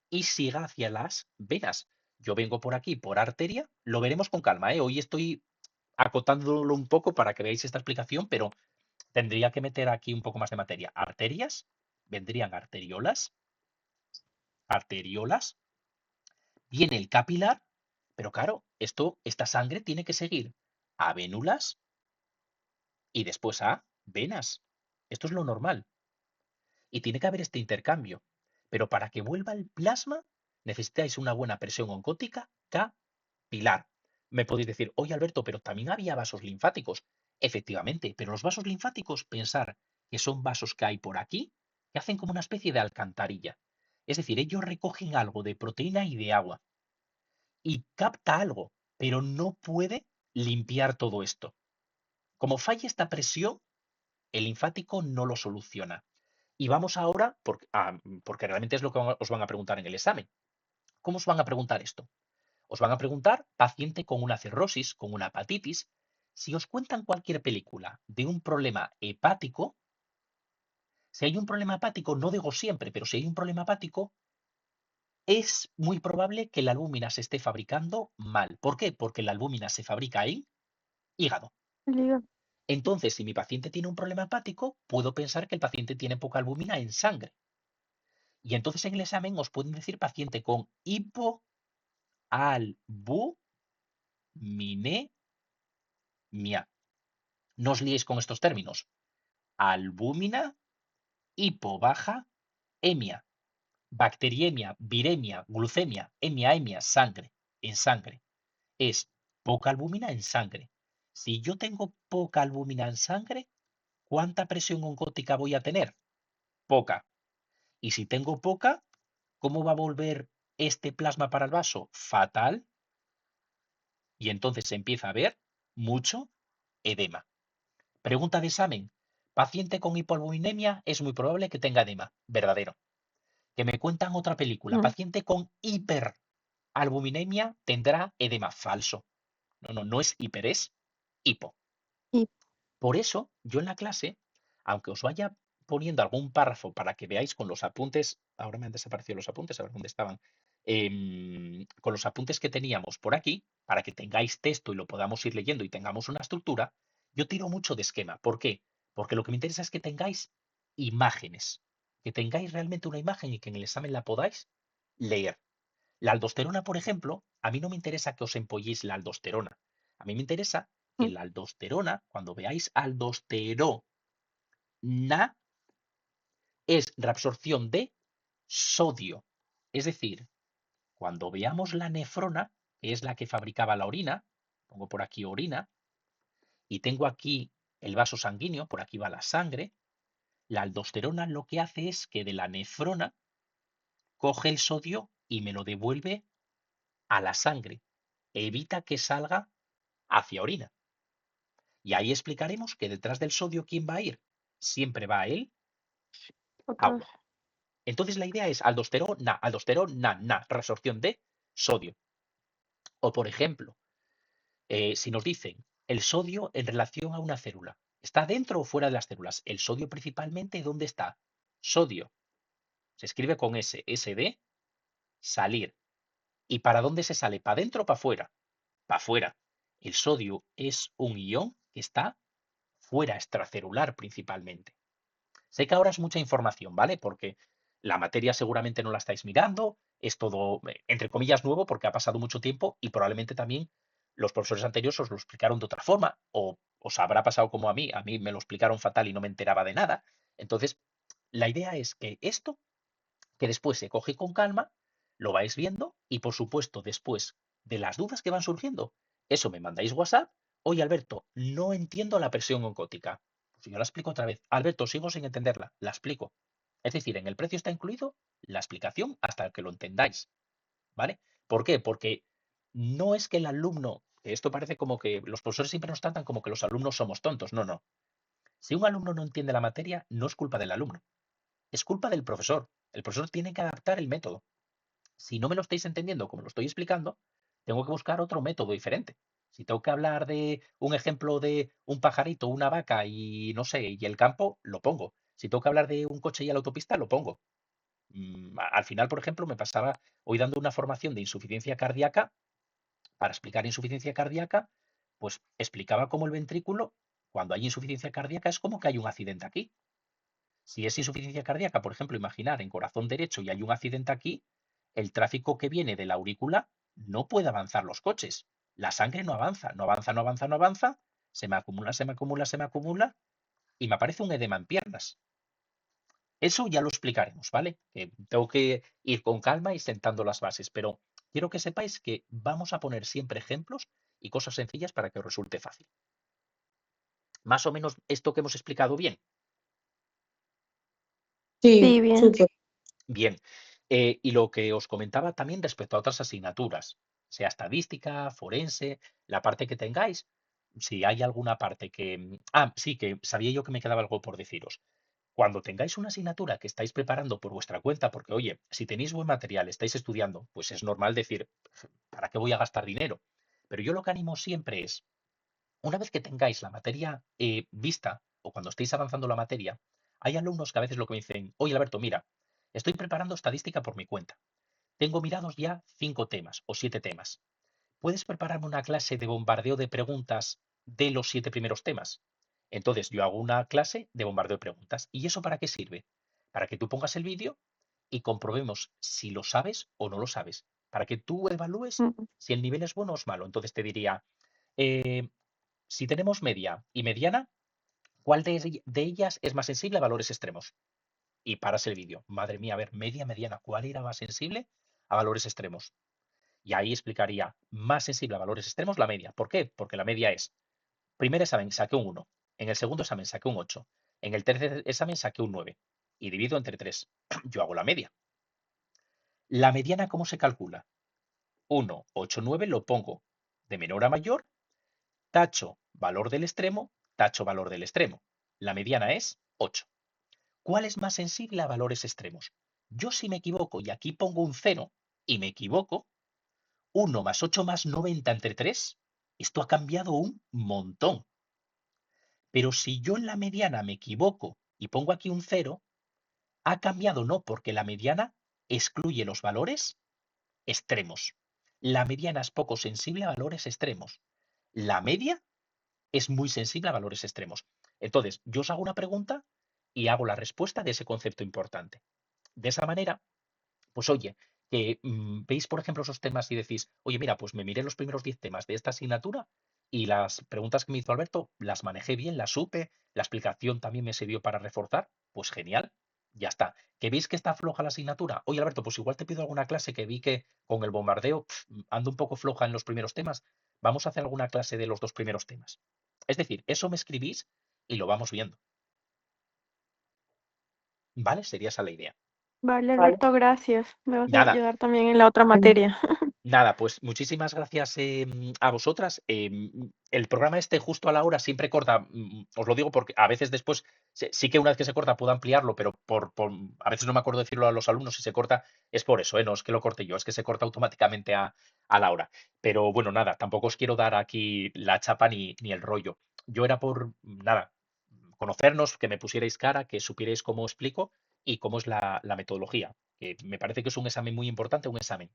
y siga hacia las venas. Yo vengo por aquí por arteria, lo veremos con calma, ¿eh? Hoy estoy acotándolo un poco para que veáis esta explicación, pero tendría que meter aquí un poco más de materia. Arterias, vendrían arteriolas, arteriolas, viene el capilar, pero claro, esta sangre tiene que seguir a vénulas y después a venas. Esto es lo normal. Y tiene que haber este intercambio. Pero para que vuelva el plasma, necesitáis una buena presión oncótica capilar. Me podéis decir, oye Alberto, pero también había vasos linfáticos. Efectivamente, pero los vasos linfáticos, pensar que son vasos que hay por aquí, que hacen como una especie de alcantarilla. Es decir, ellos recogen algo de proteína y de agua y capta algo, pero no puede limpiar todo esto. Como falla esta presión, el linfático no lo soluciona. Y vamos ahora, porque realmente es lo que os van a preguntar en el examen. ¿Cómo os van a preguntar esto? Os van a preguntar, paciente con una cirrosis, con una hepatitis, si os cuentan cualquier película de un problema hepático, Si hay un problema hepático, no digo siempre, pero si hay un problema hepático, es muy probable que la albúmina se esté fabricando mal. ¿Por qué? Porque la albúmina se fabrica en hígado. Liga. Entonces, si mi paciente tiene un problema hepático, puedo pensar que el paciente tiene poca albúmina en sangre. Y entonces en el examen os pueden decir paciente con hipoalbuminemia. No os liéis con estos términos. Albúmina, hipobaja, emia. Bacteriemia, viremia, glucemia, emia, sangre, en sangre. Es poca albúmina en sangre. Si yo tengo poca albúmina en sangre, ¿cuánta presión oncótica voy a tener? Poca. Y si tengo poca, ¿cómo va a volver este plasma para el vaso? Fatal. Y entonces se empieza a ver mucho edema. Pregunta de examen. Paciente con hipoalbuminemia es muy probable que tenga edema. Verdadero. Que me cuentan otra película. Mm. Paciente con hiperalbuminemia tendrá edema. Falso. No es hiper, es hipo. Y Por eso, yo en la clase, aunque os vaya poniendo algún párrafo para que veáis con los apuntes, ahora me han desaparecido los apuntes, a ver dónde estaban, con los apuntes que teníamos por aquí, para que tengáis texto y lo podamos ir leyendo y tengamos una estructura, yo tiro mucho de esquema. ¿Por qué? Porque lo que me interesa es que tengáis imágenes, que tengáis realmente una imagen y que en el examen la podáis leer. La aldosterona, por ejemplo, a mí no me interesa que os empolléis la aldosterona. A mí me interesa que mm, la aldosterona, cuando veáis aldosterona, es reabsorción de sodio. Es decir, cuando veamos la nefrona, que es la que fabricaba la orina, pongo por aquí orina, y tengo aquí el vaso sanguíneo, por aquí va la sangre, la aldosterona lo que hace es que de la nefrona coge el sodio y me lo devuelve a la sangre. Evita que salga hacia orina. Y ahí explicaremos que detrás del sodio, ¿quién va a ir? Siempre va el otra vez. agua. Entonces la idea es aldosterona, reabsorción de sodio. O por ejemplo, si nos dicen el sodio en relación a una célula, ¿está dentro o fuera de las células? El sodio principalmente, ¿dónde está? Sodio. Se escribe con S, SD, salir. ¿Y para dónde se sale? ¿Para adentro o para afuera? Para afuera. El sodio es un ion que está fuera, extracelular principalmente. Sé que ahora es mucha información, ¿vale? Porque la materia seguramente no la estáis mirando, es todo, entre comillas, nuevo porque ha pasado mucho tiempo y probablemente también los profesores anteriores os lo explicaron de otra forma o os habrá pasado como a mí me lo explicaron fatal y no me enteraba de nada. Entonces, la idea es que esto, que después se coge con calma, lo vais viendo y, por supuesto, después de las dudas que van surgiendo, eso me mandáis WhatsApp. Oye, Alberto, no entiendo la presión oncótica. Pues yo la explico otra vez. Alberto, sigo sin entenderla. La explico. Es decir, en el precio está incluido la explicación hasta que lo entendáis. ¿Vale? ¿Por qué? Porque no es que el alumno, que esto parece como que los profesores siempre nos tratan como que los alumnos somos tontos. No, no. Si un alumno no entiende la materia, no es culpa del alumno. Es culpa del profesor. El profesor tiene que adaptar el método. Si no me lo estáis entendiendo como lo estoy explicando, tengo que buscar otro método diferente. Si tengo que hablar de un ejemplo de un pajarito, una vaca y no sé, y el campo, lo pongo. Si tengo que hablar de un coche y a la autopista, lo pongo. Al final, por ejemplo, me pasaba hoy dando una formación de insuficiencia cardíaca. Para explicar insuficiencia cardíaca, pues explicaba cómo el ventrículo, cuando hay insuficiencia cardíaca, es como que hay un accidente aquí. Si es insuficiencia cardíaca, por ejemplo, imaginar en corazón derecho y hay un accidente aquí, el tráfico que viene de la aurícula no puede avanzar los coches. La sangre no avanza, no avanza, no avanza, no avanza, se me acumula, se me acumula, se me acumula y me aparece un edema en piernas. Eso ya lo explicaremos, ¿vale? Tengo que ir con calma y sentando las bases, pero quiero que sepáis que vamos a poner siempre ejemplos y cosas sencillas para que os resulte fácil. Más o menos esto que hemos explicado bien. Sí, Sí, bien. súper. Bien, y lo que os comentaba también respecto a otras asignaturas, sea estadística, forense, la parte que tengáis, si hay alguna parte que... sí, que sabía yo que me quedaba algo por deciros. Cuando tengáis una asignatura que estáis preparando por vuestra cuenta, porque oye, si tenéis buen material, estáis estudiando, pues es normal decir, ¿para qué voy a gastar dinero? Pero yo lo que animo siempre es, una vez que tengáis la materia vista o cuando estéis avanzando la materia, Hay alumnos que a veces lo que me dicen, oye Alberto, mira, estoy preparando estadística por mi cuenta. Tengo mirados ya 5 temas o 7 temas. ¿Puedes prepararme una clase de bombardeo de preguntas de los 7 primeros temas? Entonces yo hago una clase de bombardeo de preguntas. ¿Y eso para qué sirve? Para que tú pongas el vídeo y comprobemos si lo sabes o no lo sabes. Para que tú evalúes Mm, si el nivel es bueno o es malo. Entonces te diría, eh, si tenemos media y mediana, ¿cuál de ellas es más sensible a valores extremos? Y paras el vídeo. Madre mía, a ver, media, mediana, ¿cuál era más sensible a valores extremos? Y ahí explicaría, más sensible a valores extremos, la media. ¿Por qué? Porque la media es, primer examen saqué un 1, en el segundo examen saqué un 8, en el tercer examen saqué un 9 y divido entre 3. Yo hago la media. La mediana, ¿cómo se calcula? 1, 8, 9 lo pongo de menor a mayor, tacho valor del extremo, tacho valor del extremo. La mediana es 8. ¿Cuál es más sensible a valores extremos? Yo si me equivoco y aquí pongo un 0 y me equivoco, 1 más 8 más 90 entre 3, esto ha cambiado un montón. Pero si yo en la mediana me equivoco y pongo aquí un 0, ha cambiado no, porque la mediana excluye los valores extremos. La mediana es poco sensible a valores extremos. La media es muy sensible a valores extremos. Entonces, yo os hago una pregunta y hago la respuesta de ese concepto importante. De esa manera, pues oye, que veis, por ejemplo, esos temas y decís, oye, mira, pues me miré los primeros 10 temas de esta asignatura y las preguntas que me hizo Alberto las manejé bien, las supe, la explicación también me sirvió para reforzar, pues genial, ya está. ¿Que veis que está floja la asignatura? Oye, Alberto, pues igual te pido alguna clase que vi que con el bombardeo ando un poco floja en los primeros temas. Vamos a hacer alguna clase de los 2 primeros temas. Es decir, eso me escribís y lo vamos viendo. ¿Vale? Sería esa la idea. Vale, Vale. Alberto, gracias. Me vas a Nada, ayudar también en la otra materia. Nada, pues muchísimas gracias a vosotras. El programa este justo a la hora siempre corta, os lo digo porque a veces después, sí que una vez que se corta puedo ampliarlo, pero a veces no me acuerdo decirlo a los alumnos, si se corta es por eso, no es que lo corte yo, es que se corta automáticamente a la hora. Pero bueno, nada, tampoco os quiero dar aquí la chapa ni el rollo. Yo era por, nada, conocernos, que me pusierais cara, que supierais cómo explico y cómo es la metodología, que me parece que es un examen muy importante, un examen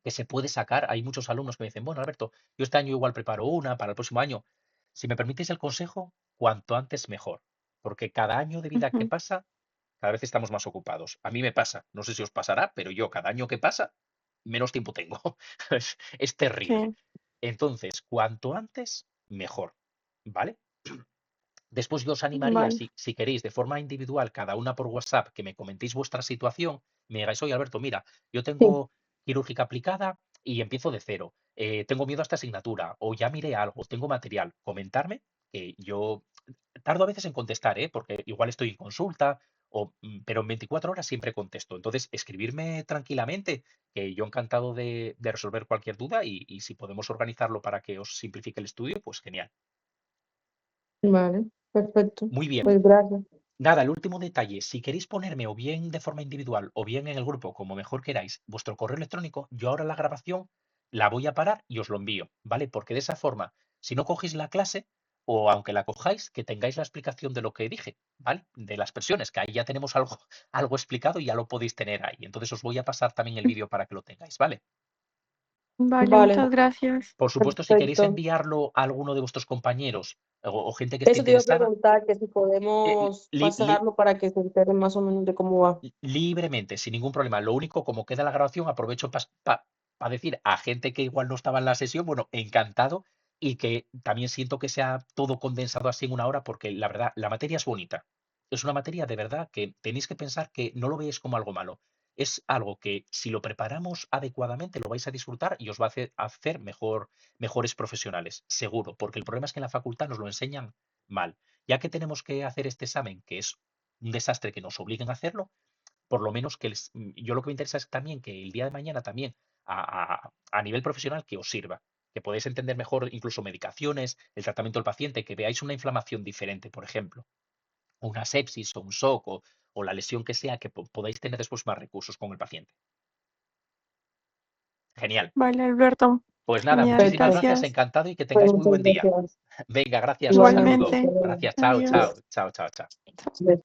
que se puede sacar. Hay muchos alumnos que me dicen, bueno, Alberto, yo este año igual preparo una para el próximo año. Si me permitís el consejo, cuanto antes mejor, porque cada año de vida que Ujú, pasa, cada vez estamos más ocupados. A mí me pasa, no sé si os pasará, pero yo cada año que pasa, menos tiempo tengo. Es terrible. sí, Entonces, cuanto antes, mejor. ¿Vale? Después yo os animaría, vale. si queréis, de forma individual, cada una por WhatsApp, que me comentéis vuestra situación, me digáis, oye Alberto, mira, yo Sí. tengo quirúrgica aplicada y empiezo de cero, tengo miedo a esta asignatura, o ya miré algo, tengo material, comentarme, que yo tardo a veces en contestar, porque igual estoy en consulta, pero en 24 horas siempre contesto. Entonces, escribirme tranquilamente, que yo encantado de resolver cualquier duda y si podemos organizarlo para que os simplifique el estudio, pues genial. Vale, perfecto. Muy bien. Pues gracias. Nada, el último detalle, si queréis ponerme o bien de forma individual o bien en el grupo, como mejor queráis, vuestro correo electrónico, yo ahora la grabación la voy a parar y os lo envío, ¿vale? Porque de esa forma, si no cogéis la clase o aunque la cojáis, que tengáis la explicación de lo que dije, ¿vale? De las presiones, que ahí ya tenemos algo, algo explicado y ya lo podéis tener ahí. Entonces os voy a pasar también el vídeo para que lo tengáis, ¿vale? Vale, Vale, muchas gracias. Por supuesto, si queréis perfecto. enviarlo a alguno de vuestros compañeros o gente que esté Eso te iba a interesada, preguntar, que si podemos li- li- pasarlo para que se enteren más o menos de cómo va. libremente, sin ningún problema. Lo único, como queda la grabación, aprovecho para decir a gente que igual no estaba en la sesión, bueno, encantado y que también siento que sea todo condensado así en una hora porque la verdad, la materia es bonita. Es una materia de verdad que tenéis que pensar que no lo veis como algo malo. Es algo que si lo preparamos adecuadamente lo vais a disfrutar y os va a hacer mejores profesionales, seguro, porque el problema es que en la facultad nos lo enseñan mal. Ya que tenemos que hacer este examen, que es un desastre que nos obliguen a hacerlo, por lo menos yo lo que me interesa es también que el día de mañana también a nivel profesional que os sirva, que podáis entender mejor incluso medicaciones, el tratamiento del paciente, que veáis una inflamación diferente, por ejemplo, o una sepsis o un shock o la lesión que sea, que podáis tener después más recursos con el paciente. Genial. Vale, Alberto. Pues nada, Genial, muchísimas Perfecto. gracias, gracias. encantado y que Pues tengáis muy muchas buen día. gracias. Venga, gracias, un Igualmente. saludo. Igualmente. Gracias, chao, Adiós. chao, chao, chao, chao. Hasta luego.